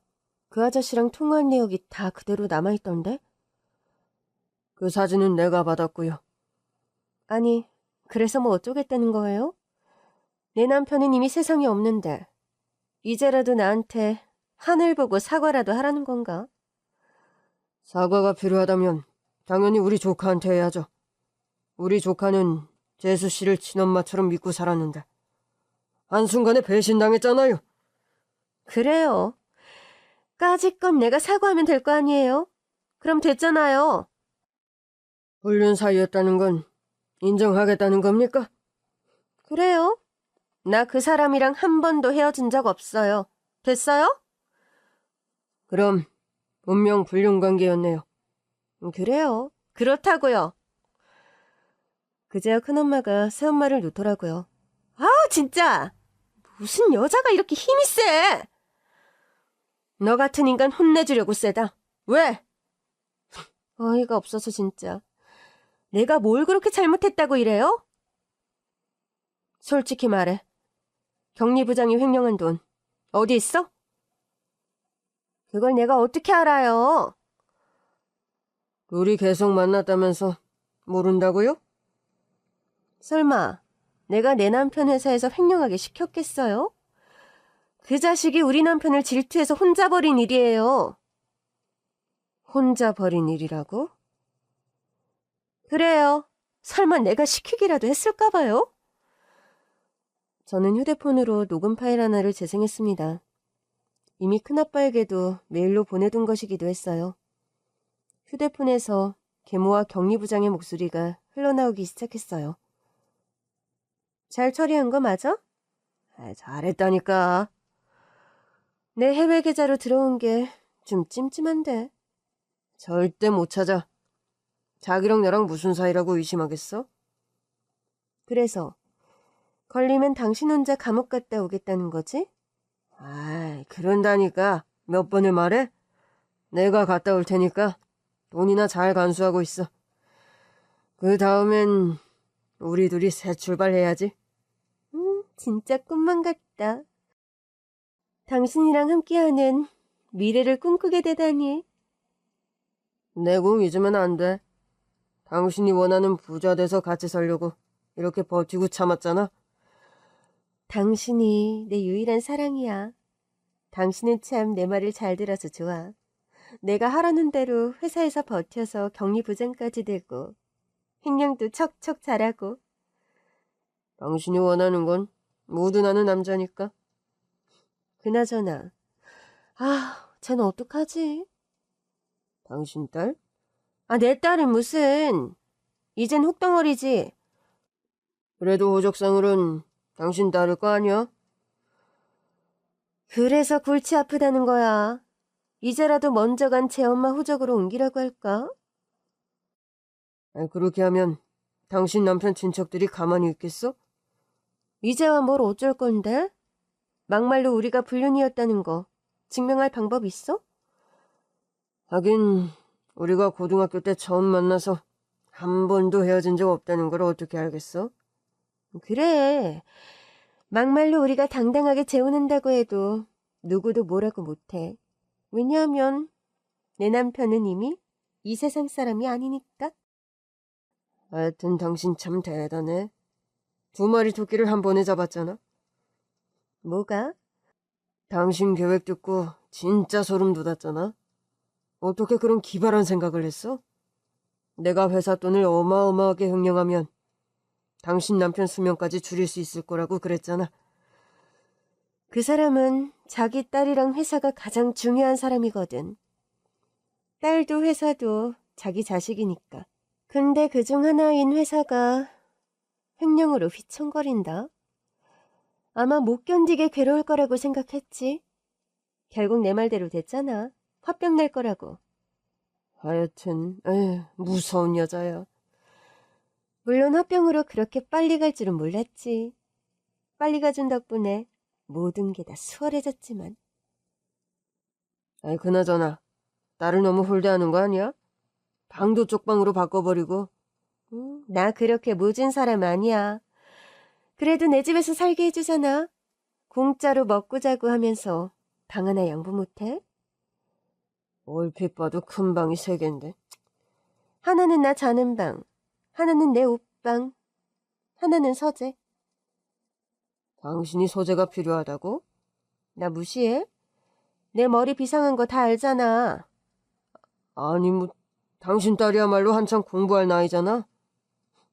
그 아저씨랑 통화한 내역이 다 그대로 남아있던데? 그 사진은 내가 받았고요. 아니, 그래서 뭐 어쩌겠다는 거예요? 내 남편은 이미 세상에 없는데 이제라도 나한테 하늘 보고 사과라도 하라는 건가? 사과가 필요하다면 당연히 우리 조카한테 해야죠. 우리 조카는 재수 씨를 친엄마처럼 믿고 살았는데 한순간에 배신당했잖아요. 그래요. 까짓 건 내가 사과하면 될 거 아니에요? 그럼 됐잖아요. 불륜 사이였다는 건 인정하겠다는 겁니까? 그래요. 나 그 사람이랑 한 번도 헤어진 적 없어요. 됐어요? 그럼 분명 불륜 관계였네요. 그래요. 그렇다고요. 그제야 큰엄마가 새엄마를 놓더라고요. 아, 진짜! 무슨 여자가 이렇게 힘이 세! 너 같은 인간 혼내주려고 세다. 왜? 어이가 없어서 진짜. 내가 뭘 그렇게 잘못했다고 이래요? 솔직히 말해. 격리부장이 횡령한 돈 어디 있어? 그걸 내가 어떻게 알아요? 우리 계속 만났다면서 모른다고요? 설마 내가 내 남편 회사에서 횡령하게 시켰겠어요? 그 자식이 우리 남편을 질투해서 혼자 버린 일이에요. 혼자 버린 일이라고? 그래요. 설마 내가 시키기라도 했을까 봐요? 저는 휴대폰으로 녹음 파일 하나를 재생했습니다. 이미 큰아빠에게도 메일로 보내둔 것이기도 했어요. 휴대폰에서 계모와 격리부장의 목소리가 흘러나오기 시작했어요. 잘 처리한 거 맞아? 잘했다니까. 내 해외 계좌로 들어온 게 좀 찜찜한데. 절대 못 찾아. 자기랑 나랑 무슨 사이라고 의심하겠어? 그래서 걸리면 당신 혼자 감옥 갔다 오겠다는 거지? 그런다니까. 몇 번을 말해? 내가 갔다 올 테니까 돈이나 잘 간수하고 있어. 그 다음엔 우리 둘이 새 출발해야지. 진짜 꿈만 같다. 당신이랑 함께하는 미래를 꿈꾸게 되다니. 내 꿈 잊으면 안 돼. 당신이 원하는 부자 돼서 같이 살려고 이렇게 버티고 참았잖아. 당신이 내 유일한 사랑이야. 당신은 참 내 말을 잘 들어서 좋아. 내가 하라는 대로 회사에서 버텨서 격리부장까지 되고 횡령도 척척 잘하고. 당신이 원하는 건 모두 나는 남자니까. 그나저나 쟤는 어떡하지? 당신 딸? 내 딸은 무슨. 이젠 혹덩어리지. 그래도 호적상으론 당신 딸일 거 아니야? 그래서 골치 아프다는 거야. 이제라도 먼저 간 제 엄마 호적으로 옮기라고 할까? 그렇게 하면 당신 남편 친척들이 가만히 있겠어? 이제와 뭘 어쩔 건데? 막말로 우리가 불륜이었다는 거 증명할 방법 있어? 하긴 우리가 고등학교 때 처음 만나서 한 번도 헤어진 적 없다는 걸 어떻게 알겠어? 그래. 막말로 우리가 당당하게 재혼한다고 해도 누구도 뭐라고 못해. 왜냐하면 내 남편은 이미 이 세상 사람이 아니니까. 하여튼 당신 참 대단해. 2마리 토끼를 한 번에 잡았잖아. 뭐가? 당신 계획 듣고 진짜 소름 돋았잖아. 어떻게 그런 기발한 생각을 했어? 내가 회사 돈을 어마어마하게 횡령하면 당신 남편 수명까지 줄일 수 있을 거라고 그랬잖아. 그 사람은 자기 딸이랑 회사가 가장 중요한 사람이거든. 딸도 회사도 자기 자식이니까. 근데 그중 하나인 회사가 횡령으로 휘청거린다. 아마 못 견디게 괴로울 거라고 생각했지. 결국 내 말대로 됐잖아. 화병 날 거라고. 하여튼 무서운 여자야. 물론 화병으로 그렇게 빨리 갈 줄은 몰랐지. 빨리 가준 덕분에 모든 게 다 수월해졌지만. 그나저나 나를 너무 홀대하는 거 아니야? 방도 쪽방으로 바꿔버리고. 나 그렇게 무진 사람 아니야. 그래도 내 집에서 살게 해주잖아. 공짜로 먹고 자고 하면서 방 하나 양보 못해? 얼핏 봐도 큰 방이 3개인데. 하나는 나 자는 방, 하나는 내 옷방, 하나는 서재. 당신이 서재가 필요하다고? 나 무시해? 내 머리 비상한 거 다 알잖아. 아니 당신 딸이야말로 한창 공부할 나이잖아.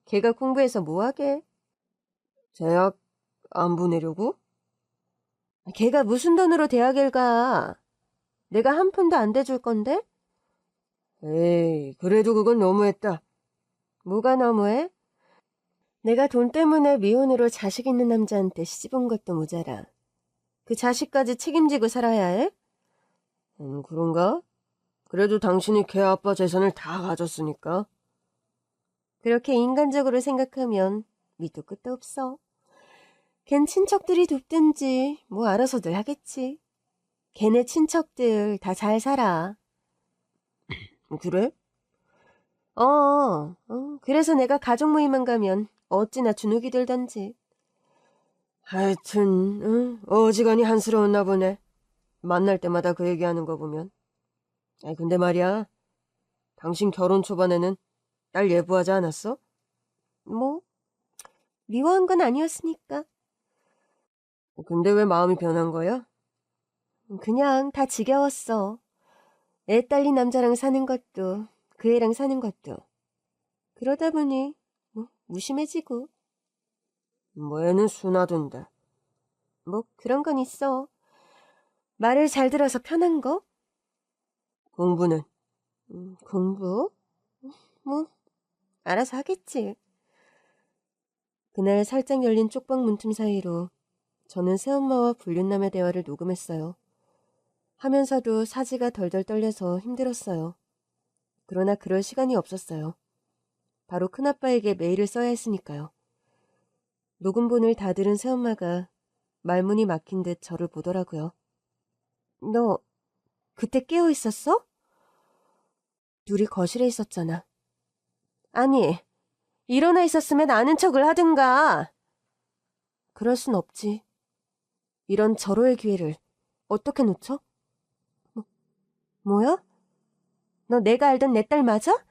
걔가 공부해서 뭐하게? 대학 안 보내려고? 걔가 무슨 돈으로 대학을 가? 내가 한 푼도 안 대줄 건데? 에이, 그래도 그건 너무했다. 뭐가 너무해? 내가 돈 때문에 미혼으로 자식 있는 남자한테 시집온 것도 모자라. 그 자식까지 책임지고 살아야 해? 그런가? 그래도 당신이 걔 아빠 재산을 다 가졌으니까. 그렇게 인간적으로 생각하면 밑도 끝도 없어. 걘 친척들이 돕든지 뭐 알아서들 하겠지. 걔네 친척들 다 잘 살아. 그래? 그래서 내가 가족 모임만 가면 어찌나 주눅이 들던지. 하여튼 어지간히 한스러웠나 보네. 만날 때마다 그 얘기하는 거 보면. 근데 말이야, 당신 결혼 초반에는 딸 예부하지 않았어? 뭐 미워한 건 아니었으니까. 근데 왜 마음이 변한 거야? 그냥 다 지겨웠어. 애 딸린 남자랑 사는 것도 그 애랑 사는 것도. 그러다 보니 무심해지고. 뭐 애는 순하던데. 뭐 그런 건 있어. 말을 잘 들어서 편한 거? 공부는? 공부? 뭐 알아서 하겠지. 그날 살짝 열린 쪽방 문틈 사이로 저는 새엄마와 불륜남의 대화를 녹음했어요. 하면서도 사지가 덜덜 떨려서 힘들었어요. 그러나 그럴 시간이 없었어요. 바로 큰아빠에게 메일을 써야 했으니까요. 녹음본을 다 들은 새엄마가 말문이 막힌 듯 저를 보더라고요. 너 그때 깨어 있었어? 둘이 거실에 있었잖아. 아니, 일어나 있었으면 아는 척을 하든가. 그럴 순 없지. 이런 절호의 기회를 어떻게 놓쳐? 뭐야? 너 내가 알던 내 딸 맞아?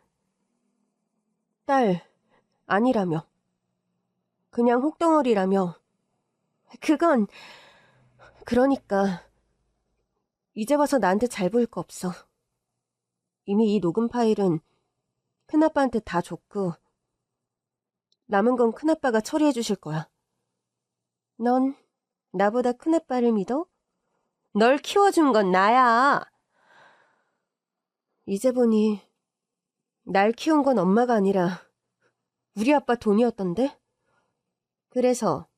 딸 아니라며. 그냥 혹덩어리라며. 그건 그러니까 이제 와서 나한테 잘 보일 거 없어. 이미 이 녹음 파일은 큰아빠한테 다 줬고 남은 건 큰아빠가 처리해 주실 거야. 넌 나보다 큰아빠를 믿어? 널 키워준 건 나야. 이제 보니 날 키운 건 엄마가 아니라 우리 아빠 돈이었던데? 그래서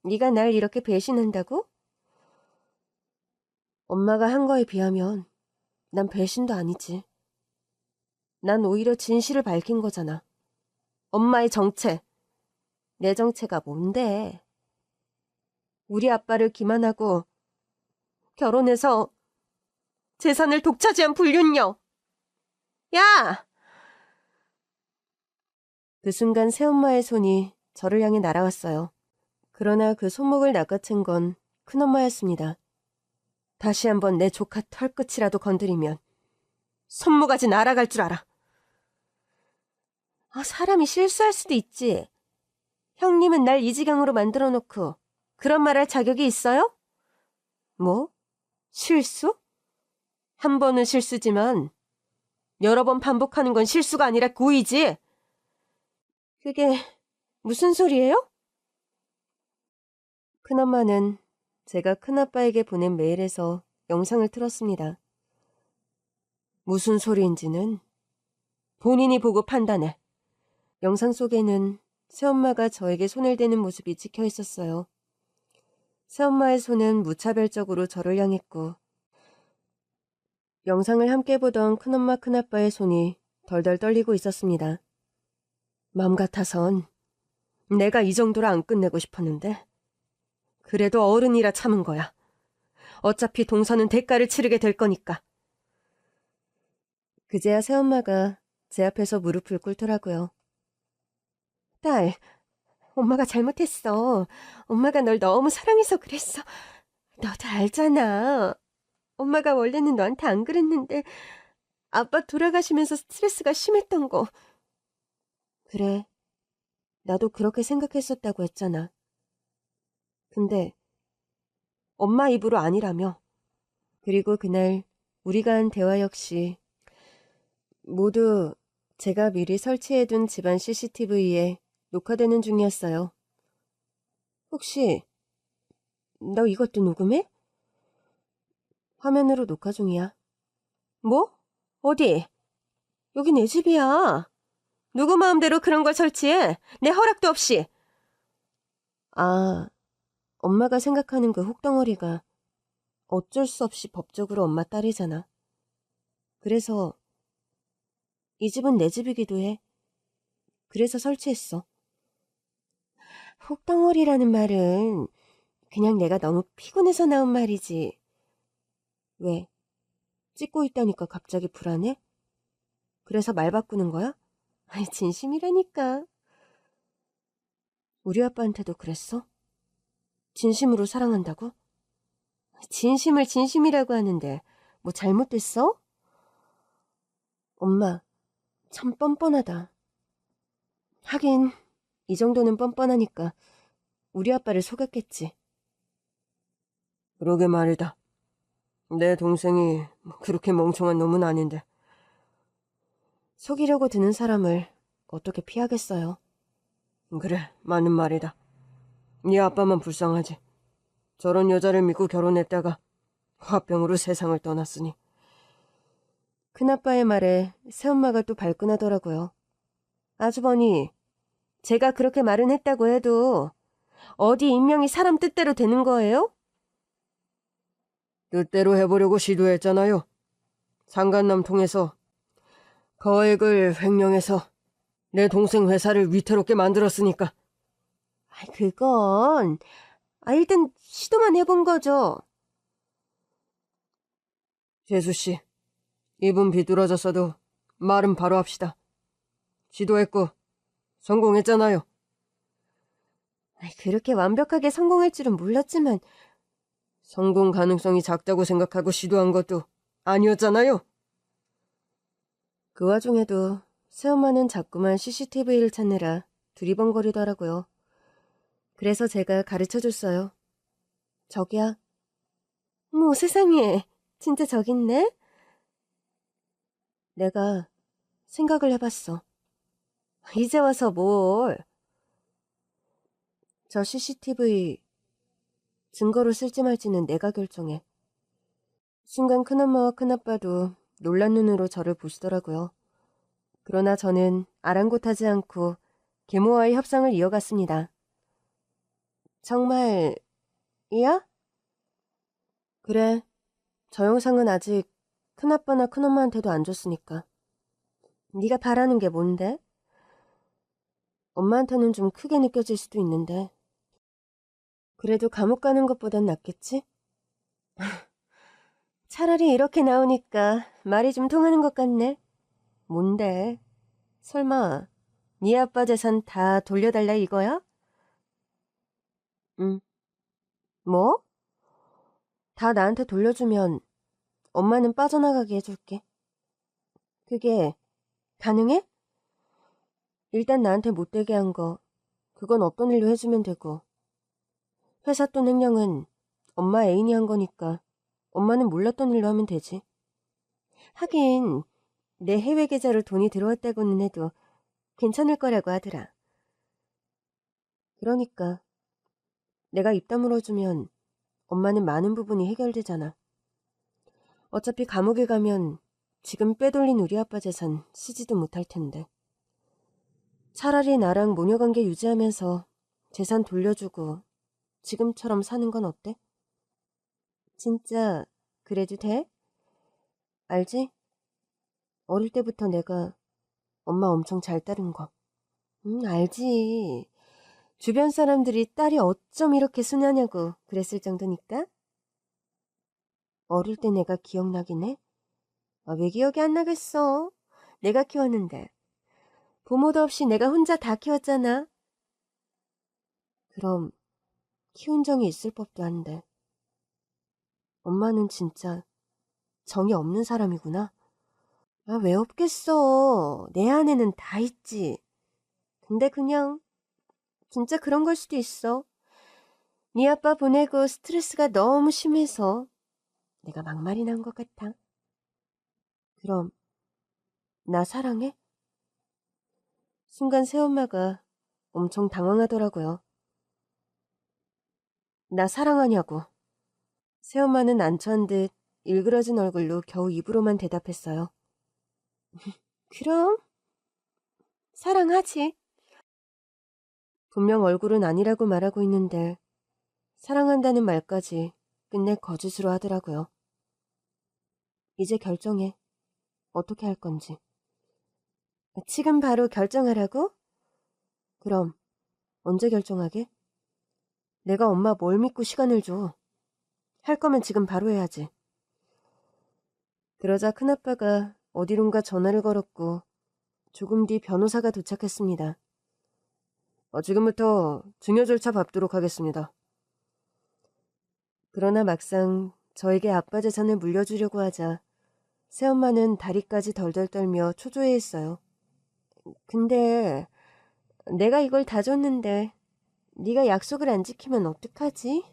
네가 날 이렇게 배신한다고? 엄마가 한 거에 비하면 난 배신도 아니지. 난 오히려 진실을 밝힌 거잖아. 엄마의 정체. 내 정체가 뭔데? 우리 아빠를 기만하고 결혼해서 재산을 독차지한 불륜녀. 야! 그 순간 새엄마의 손이 저를 향해 날아왔어요. 그러나 그 손목을 낚아챈 건 큰엄마였습니다. 다시 한번 내 조카 털끝이라도 건드리면 손모가지 날아갈 줄 알아. 사람이 실수할 수도 있지. 형님은 날 이 지경으로 만들어 놓고 그런 말 할 자격이 있어요? 뭐? 실수? 한 번은 실수지만 여러 번 반복하는 건 실수가 아니라 고의지. 그게 무슨 소리예요? 큰엄마는 제가 큰아빠에게 보낸 메일에서 영상을 틀었습니다. 무슨 소리인지는 본인이 보고 판단해. 영상 속에는 새엄마가 저에게 손을 대는 모습이 찍혀 있었어요. 새엄마의 손은 무차별적으로 저를 향했고 영상을 함께 보던 큰엄마 큰아빠의 손이 덜덜 떨리고 있었습니다. 맘 같아선 내가 이 정도로 안 끝내고 싶었는데 그래도 어른이라 참은 거야. 어차피 동서는 대가를 치르게 될 거니까. 그제야 새엄마가 제 앞에서 무릎을 꿇더라고요. 딸, 엄마가 잘못했어. 엄마가 널 너무 사랑해서 그랬어. 너도 알잖아. 엄마가 원래는 너한테 안 그랬는데 아빠 돌아가시면서 스트레스가 심했던 거. 그래, 나도 그렇게 생각했었다고 했잖아. 근데 엄마 입으로 아니라며. 그리고 그날 우리가 한 대화 역시 모두 제가 미리 설치해둔 집안 CCTV에 녹화되는 중이었어요. 혹시 너 이것도 녹음해? 화면으로 녹화 중이야. 뭐? 어디? 여기 내 집이야. 누구 마음대로 그런 걸 설치해? 내 허락도 없이. 엄마가 생각하는 그 혹덩어리가 어쩔 수 없이 법적으로 엄마 딸이잖아. 그래서 이 집은 내 집이기도 해. 그래서 설치했어. 혹덩어리라는 말은 그냥 내가 너무 피곤해서 나온 말이지. 왜? 찍고 있다니까 갑자기 불안해? 그래서 말 바꾸는 거야? 아니, 진심이라니까. 우리 아빠한테도 그랬어? 진심으로 사랑한다고? 진심을 진심이라고 하는데 뭐 잘못됐어? 엄마, 참 뻔뻔하다. 하긴 이 정도는 뻔뻔하니까 우리 아빠를 속였겠지. 그러게 말이다. 내 동생이 그렇게 멍청한 놈은 아닌데. 속이려고 드는 사람을 어떻게 피하겠어요. 그래, 맞는 말이다. 네 아빠만 불쌍하지. 저런 여자를 믿고 결혼했다가 화병으로 세상을 떠났으니. 큰아빠의 말에 새엄마가 또 발끈하더라고요. 아주버니, 제가 그렇게 말은 했다고 해도 어디 인명이 사람 뜻대로 되는 거예요? 뜻대로 해보려고 시도했잖아요. 상간남 통해서 거액을 횡령해서 내 동생 회사를 위태롭게 만들었으니까. 그건 일단 시도만 해본 거죠. 재수씨, 입은 비뚤어졌어도 말은 바로 합시다. 시도했고 성공했잖아요. 그렇게 완벽하게 성공할 줄은 몰랐지만 성공 가능성이 작다고 생각하고 시도한 것도 아니었잖아요. 그 와중에도 새엄마는 자꾸만 CCTV를 찾느라 두리번거리더라고요. 그래서 제가 가르쳐줬어요. 저기야. 뭐 세상에, 진짜 저기 있네? 내가 생각을 해봤어. 이제 와서 뭘. 저 CCTV 증거로 쓸지 말지는 내가 결정해. 순간 큰엄마와 큰아빠도 놀란 눈으로 저를 보시더라고요. 그러나 저는 아랑곳하지 않고 계모와의 협상을 이어갔습니다. 정말이야? 그래. 저 영상은 아직 큰아빠나 큰엄마한테도 안 줬으니까. 네가 바라는 게 뭔데? 엄마한테는 좀 크게 느껴질 수도 있는데. 그래도 감옥 가는 것보단 낫겠지? 차라리 이렇게 나오니까 말이 좀 통하는 것 같네. 뭔데? 설마 네 아빠 재산 다 돌려달라 이거야? 응. 뭐? 다 나한테 돌려주면 엄마는 빠져나가게 해줄게. 그게 가능해? 일단 나한테 못되게 한 거, 그건 없던 일로 해주면 되고. 회사 돈 횡령은 엄마 애인이 한 거니까 엄마는 몰랐던 일로 하면 되지. 하긴 내 해외 계좌로 돈이 들어왔다고는 해도 괜찮을 거라고 하더라. 그러니까 내가 입 다물어주면 엄마는 많은 부분이 해결되잖아. 어차피 감옥에 가면 지금 빼돌린 우리 아빠 재산 쓰지도 못할 텐데. 차라리 나랑 모녀관계 유지하면서 재산 돌려주고 지금처럼 사는 건 어때? 진짜 그래도 돼? 알지? 어릴 때부터 내가 엄마 엄청 잘 따른 거. 알지. 주변 사람들이 딸이 어쩜 이렇게 순하냐고 그랬을 정도니까. 어릴 때 내가 기억나긴 해. 왜 기억이 안 나겠어? 내가 키웠는데. 부모도 없이 내가 혼자 다 키웠잖아. 그럼 키운 정이 있을 법도 한데. 엄마는 진짜 정이 없는 사람이구나. 왜 없겠어. 내 안에는 다 있지. 근데 그냥 진짜 그런 걸 수도 있어. 네 아빠 보내고 스트레스가 너무 심해서 내가 막말이 난 것 같아. 그럼 나 사랑해? 순간 새엄마가 엄청 당황하더라고요. 나 사랑하냐고. 새엄마는 난처한 듯 일그러진 얼굴로 겨우 입으로만 대답했어요. 그럼 사랑하지. 분명 얼굴은 아니라고 말하고 있는데 사랑한다는 말까지 끝내 거짓으로 하더라고요. 이제 결정해. 어떻게 할 건지. 지금 바로 결정하라고? 그럼 언제 결정하게? 내가 엄마 뭘 믿고 시간을 줘. 할 거면 지금 바로 해야지. 그러자 큰아빠가 어디론가 전화를 걸었고 조금 뒤 변호사가 도착했습니다. 지금부터 증여 절차 밟도록 하겠습니다. 그러나 막상 저에게 아빠 재산을 물려주려고 하자 새엄마는 다리까지 덜덜 떨며 초조해했어요. 근데 내가 이걸 다 줬는데 네가 약속을 안 지키면 어떡하지?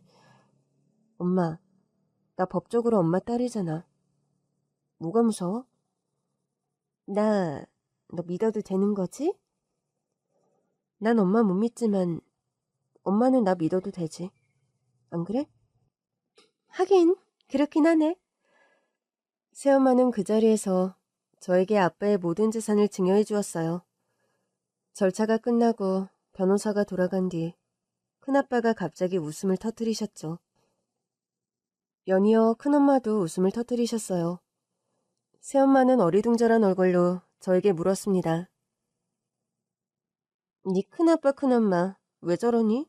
엄마, 나 법적으로 엄마 딸이잖아. 뭐가 무서워? 너 믿어도 되는 거지? 난 엄마 못 믿지만 엄마는 나 믿어도 되지. 안 그래? 하긴 그렇긴 하네. 새엄마는 그 자리에서 저에게 아빠의 모든 재산을 증여해 주었어요. 절차가 끝나고 변호사가 돌아간 뒤 큰아빠가 갑자기 웃음을 터뜨리셨죠. 연이어 큰엄마도 웃음을 터뜨리셨어요. 새엄마는 어리둥절한 얼굴로 저에게 물었습니다. 네 큰아빠 큰엄마 왜 저러니?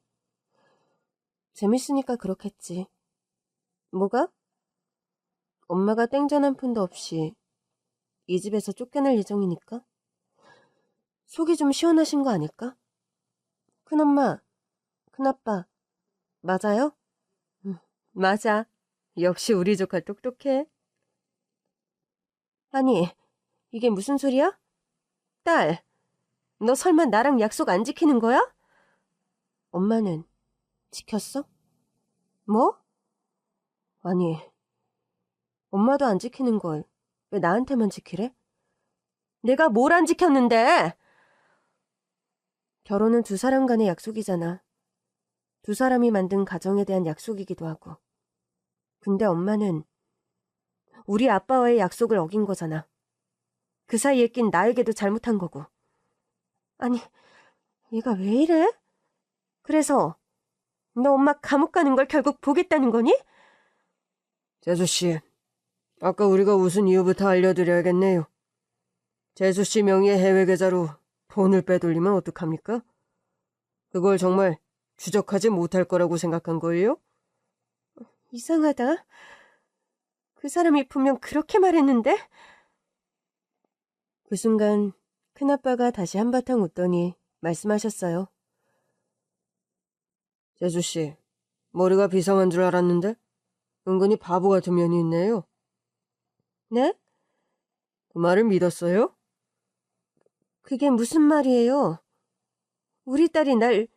재밌으니까 그렇겠지. 뭐가? 엄마가 땡전 한 푼도 없이 이 집에서 쫓겨날 예정이니까? 속이 좀 시원하신 거 아닐까? 큰엄마, 큰아빠, 맞아요? 맞아. 역시 우리 조카 똑똑해. 아니, 이게 무슨 소리야? 딸, 너 설마 나랑 약속 안 지키는 거야? 엄마는 지켰어? 뭐? 아니, 엄마도 안 지키는 걸 왜 나한테만 지키래? 내가 뭘 안 지켰는데? 결혼은 두 사람 간의 약속이잖아. 두 사람이 만든 가정에 대한 약속이기도 하고. 근데 엄마는 우리 아빠와의 약속을 어긴 거잖아. 그 사이에 낀 나에게도 잘못한 거고. 아니, 얘가 왜 이래? 그래서 너 엄마 감옥 가는 걸 결국 보겠다는 거니? 재수씨, 아까 우리가 웃은 이유부터 알려드려야겠네요. 재수씨 명의의 해외 계좌로 돈을 빼돌리면 어떡합니까? 그걸 정말 추적하지 못할 거라고 생각한 거예요? 이상하다. 그 사람이 분명 그렇게 말했는데? 그 순간 큰아빠가 다시 한바탕 웃더니 말씀하셨어요. 재수씨, 머리가 비상한 줄 알았는데 은근히 바보 같은 면이 있네요. 네? 그 말을 믿었어요? 그게 무슨 말이에요? 우리 딸이 날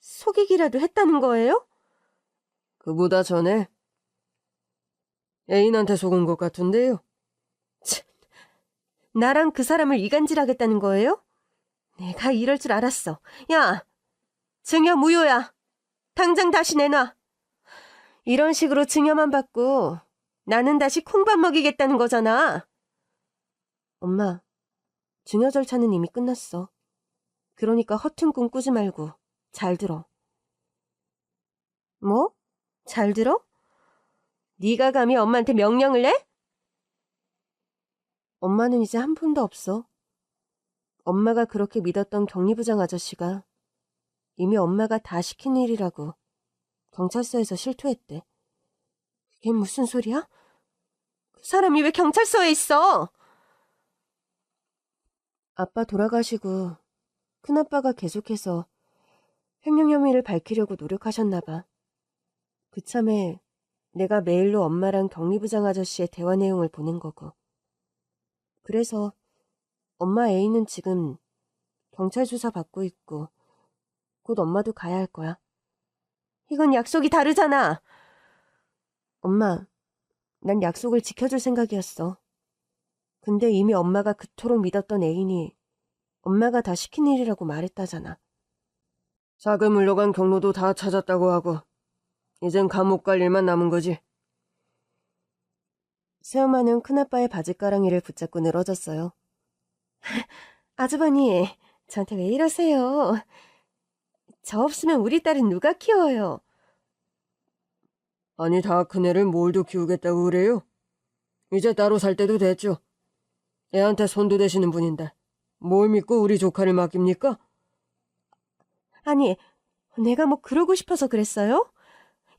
속이기라도 했다는 거예요? 그보다 전에 애인한테 속은 것 같은데요. 나랑 그 사람을 이간질하겠다는 거예요? 내가 이럴 줄 알았어. 야, 증여 무효야. 당장 다시 내놔. 이런 식으로 증여만 받고 나는 다시 콩밥 먹이겠다는 거잖아. 엄마, 증여 절차는 이미 끝났어. 그러니까 허튼 꿈 꾸지 말고 잘 들어. 뭐? 잘 들어? 네가 감히 엄마한테 명령을 내? 엄마는 이제 한 푼도 없어. 엄마가 그렇게 믿었던 격리부장 아저씨가 이미 엄마가 다 시킨 일이라고 경찰서에서 실토했대. 그게 무슨 소리야? 그 사람이 왜 경찰서에 있어? 아빠 돌아가시고 큰아빠가 계속해서 횡령 혐의를 밝히려고 노력하셨나 봐. 그참에 내가 메일로 엄마랑 격리부장 아저씨의 대화 내용을 보낸 거고. 그래서 엄마 애인은 지금 경찰 수사 받고 있고 곧 엄마도 가야 할 거야. 이건 약속이 다르잖아. 엄마, 난 약속을 지켜줄 생각이었어. 근데 이미 엄마가 그토록 믿었던 애인이 엄마가 다 시킨 일이라고 말했다잖아. 자금 물러간 경로도 다 찾았다고 하고 이젠 감옥 갈 일만 남은 거지. 새엄마는 큰아빠의 바지가랑이를 붙잡고 늘어졌어요. 아주버니, 저한테 왜 이러세요? 저 없으면 우리 딸은 누가 키워요? 아니 다 큰애를 몰도 키우겠다고 그래요? 이제 따로 살 때도 됐죠. 애한테 손도 대시는 분인데 뭘 믿고 우리 조카를 맡깁니까? 아니, 내가 뭐 그러고 싶어서 그랬어요?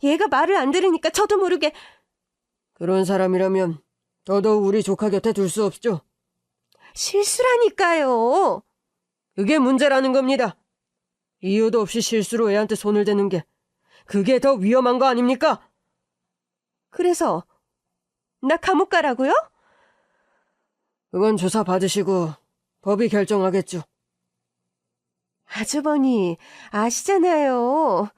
얘가 말을 안 들으니까 저도 모르게... 그런 사람이라면 더더욱 우리 조카 곁에 둘 수 없죠. 실수라니까요. 그게 문제라는 겁니다. 이유도 없이 실수로 애한테 손을 대는 게 그게 더 위험한 거 아닙니까? 그래서 나 감옥 가라고요? 그건 조사 받으시고 법이 결정하겠죠. 아주버니, 아시잖아요.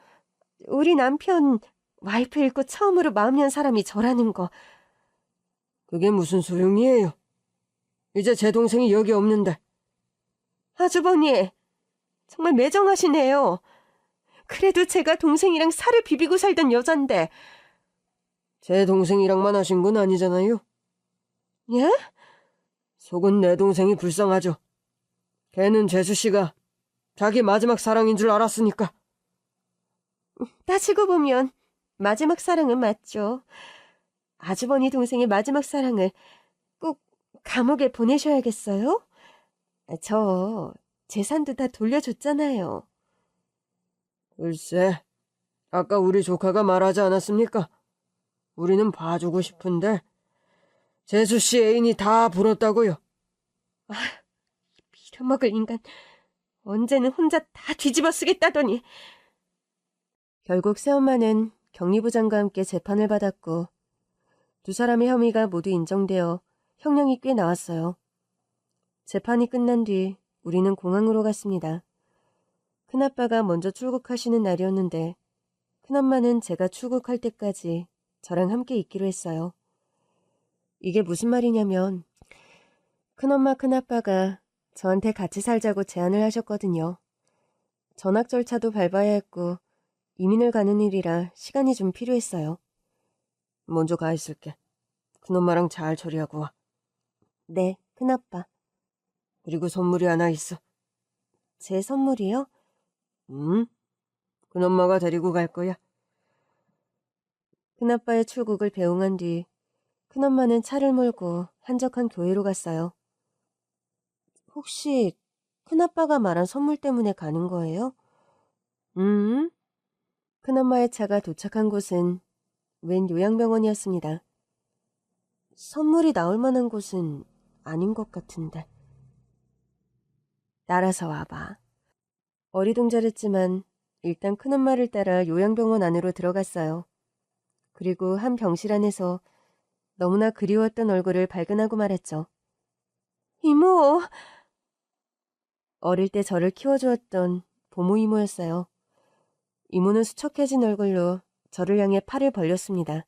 우리 남편 와이프 잃고 처음으로 마음 연 사람이 저라는 거. 그게 무슨 소용이에요? 이제 제 동생이 여기 없는데. 아주버니, 정말 매정하시네요. 그래도 제가 동생이랑 살을 비비고 살던 여잔데. 제 동생이랑만 하신 건 아니잖아요. 예? 속은 내 동생이 불쌍하죠. 걔는 재수씨가 자기 마지막 사랑인 줄 알았으니까. 따지고 보면 마지막 사랑은 맞죠. 아주버니 동생의 마지막 사랑을 꼭 감옥에 보내셔야겠어요? 저 재산도 다 돌려줬잖아요. 글쎄, 아까 우리 조카가 말하지 않았습니까? 우리는 봐주고 싶은데 재수씨 애인이 다 불었다고요. 빌어먹을 인간. 언제는 혼자 다 뒤집어 쓰겠다더니. 결국 새엄마는 격리부장과 함께 재판을 받았고 두 사람의 혐의가 모두 인정되어 형량이 꽤 나왔어요. 재판이 끝난 뒤 우리는 공항으로 갔습니다. 큰아빠가 먼저 출국하시는 날이었는데 큰엄마는 제가 출국할 때까지 저랑 함께 있기로 했어요. 이게 무슨 말이냐면 큰엄마 큰아빠가 저한테 같이 살자고 제안을 하셨거든요. 전학 절차도 밟아야 했고 이민을 가는 일이라 시간이 좀 필요했어요. 먼저 가 있을게. 큰엄마랑 잘 처리하고 와. 네, 큰아빠. 그리고 선물이 하나 있어. 제 선물이요? 큰엄마가 데리고 갈 거야. 큰아빠의 출국을 배웅한 뒤 큰엄마는 차를 몰고 한적한 교회로 갔어요. 혹시 큰아빠가 말한 선물 때문에 가는 거예요? 큰엄마의 차가 도착한 곳은 웬 요양병원이었습니다. 선물이 나올 만한 곳은 아닌 것 같은데. 따라서 와봐. 어리둥절했지만 일단 큰엄마를 따라 요양병원 안으로 들어갔어요. 그리고 한 병실 안에서 너무나 그리웠던 얼굴을 발견하고 말했죠. 이모! 어릴 때 저를 키워주었던 보모 이모였어요. 이모는 수척해진 얼굴로 저를 향해 팔을 벌렸습니다.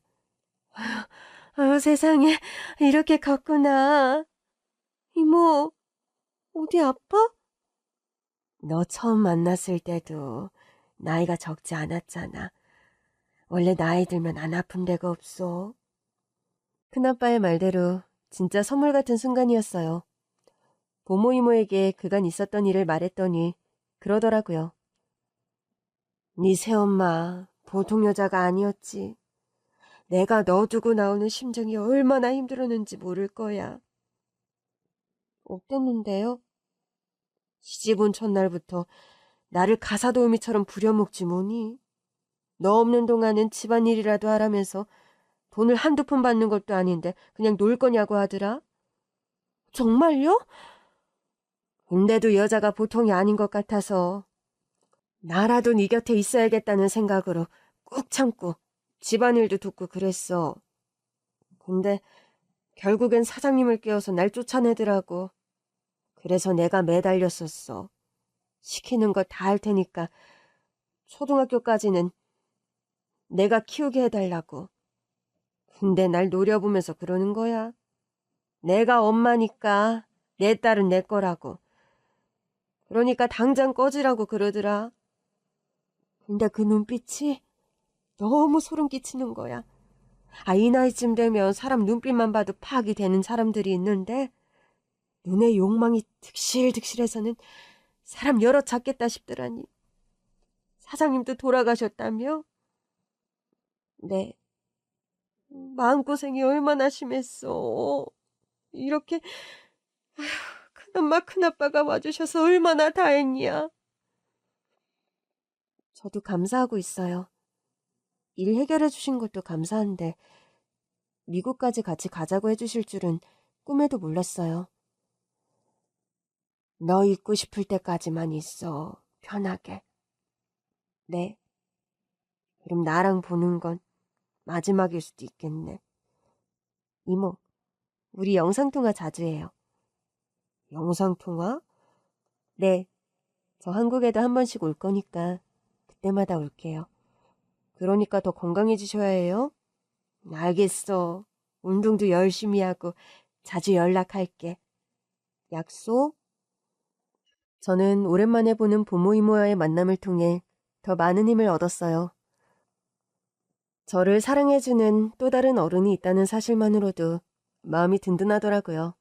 세상에, 이렇게 컸구나. 이모, 어디 아파? 너 처음 만났을 때도 나이가 적지 않았잖아. 원래 나이 들면 안 아픈 데가 없어. 큰아빠의 말대로 진짜 선물 같은 순간이었어요. 보모 이모에게 그간 있었던 일을 말했더니 그러더라고요. 네 새엄마 보통 여자가 아니었지. 내가 너 두고 나오는 심정이 얼마나 힘들었는지 모를 거야. 어땠는데요? 시집 온 첫날부터 나를 가사도우미처럼 부려먹지 뭐니. 너 없는 동안은 집안일이라도 하라면서 돈을 한두 푼 받는 것도 아닌데 그냥 놀 거냐고 하더라. 정말요? 근데도 여자가 보통이 아닌 것 같아서 나라도 네 곁에 있어야겠다는 생각으로 꾹 참고 집안일도 돕고 그랬어. 근데 결국엔 사장님을 깨워서 날 쫓아내더라고. 그래서 내가 매달렸었어. 시키는 거 다 할 테니까 초등학교까지는 내가 키우게 해달라고. 근데 날 노려보면서 그러는 거야. 내가 엄마니까 내 딸은 내 거라고. 그러니까 당장 꺼지라고 그러더라. 근데 그 눈빛이 너무 소름 끼치는 거야. 이 나이쯤 되면 사람 눈빛만 봐도 파악이 되는 사람들이 있는데 눈에 욕망이 득실득실해서는 사람 열어 찾겠다 싶더라니. 사장님도 돌아가셨다며? 네. 마음고생이 얼마나 심했어. 이렇게 큰엄마 큰아빠가 와주셔서 얼마나 다행이야. 저도 감사하고 있어요. 일 해결해 주신 것도 감사한데 미국까지 같이 가자고 해주실 줄은 꿈에도 몰랐어요. 너 있고 싶을 때까지만 있어. 편하게. 네. 그럼 나랑 보는 건 마지막일 수도 있겠네. 이모, 우리 영상통화 자주 해요. 영상통화? 네. 저 한국에도 한 번씩 올 거니까 그때마다 올게요. 그러니까 더 건강해지셔야 해요. 알겠어. 운동도 열심히 하고 자주 연락할게. 약속? 저는 오랜만에 보는 부모 이모와의 만남을 통해 더 많은 힘을 얻었어요. 저를 사랑해주는 또 다른 어른이 있다는 사실만으로도 마음이 든든하더라고요.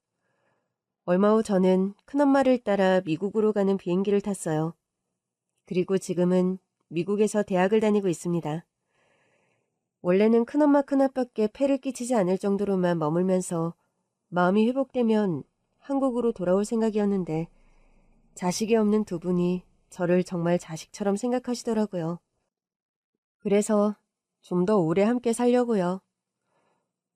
얼마 후 저는 큰엄마를 따라 미국으로 가는 비행기를 탔어요. 그리고 지금은 미국에서 대학을 다니고 있습니다. 원래는 큰엄마 큰아빠께 폐를 끼치지 않을 정도로만 머물면서 마음이 회복되면 한국으로 돌아올 생각이었는데 자식이 없는 두 분이 저를 정말 자식처럼 생각하시더라고요. 그래서 좀 더 오래 함께 살려고요.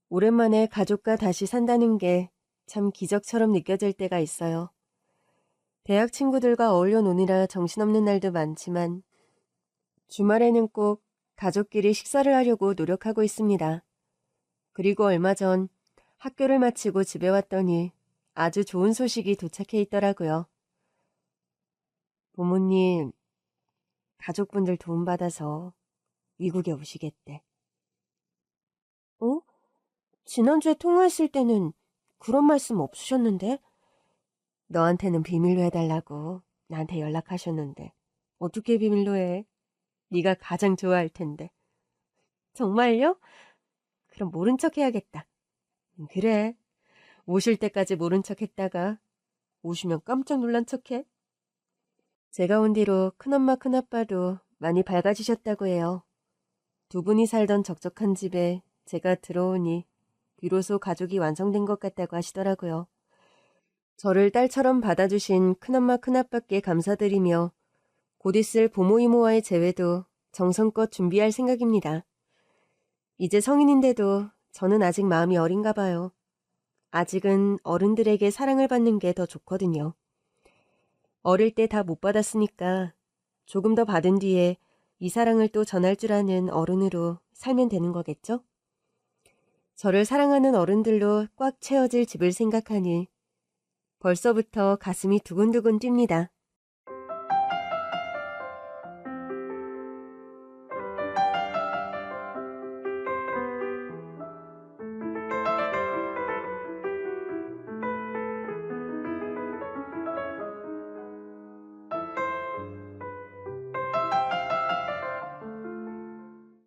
오랜만에 가족과 다시 산다는 게 참 기적처럼 느껴질 때가 있어요. 대학 친구들과 어울려 노느라 정신없는 날도 많지만 주말에는 꼭 가족끼리 식사를 하려고 노력하고 있습니다. 그리고 얼마 전 학교를 마치고 집에 왔더니 아주 좋은 소식이 도착해 있더라고요. 부모님, 가족분들 도움받아서 미국에 오시겠대. 어? 지난주에 통화했을 때는 그런 말씀 없으셨는데? 너한테는 비밀로 해달라고 나한테 연락하셨는데 어떻게 비밀로 해? 네가 가장 좋아할 텐데. 정말요? 그럼 모른 척 해야겠다. 그래. 오실 때까지 모른 척 했다가 오시면 깜짝 놀란 척해. 제가 온 뒤로 큰엄마 큰아빠도 많이 밝아지셨다고 해요. 두 분이 살던 적적한 집에 제가 들어오니 비로소 가족이 완성된 것 같다고 하시더라고요. 저를 딸처럼 받아주신 큰엄마 큰아빠께 감사드리며 곧 있을 부모 이모와의 재회도 정성껏 준비할 생각입니다. 이제 성인인데도 저는 아직 마음이 어린가 봐요. 아직은 어른들에게 사랑을 받는 게 더 좋거든요. 어릴 때 다 못 받았으니까 조금 더 받은 뒤에 이 사랑을 또 전할 줄 아는 어른으로 살면 되는 거겠죠? 저를 사랑하는 어른들로 꽉 채워질 집을 생각하니 벌써부터 가슴이 두근두근 뜁니다.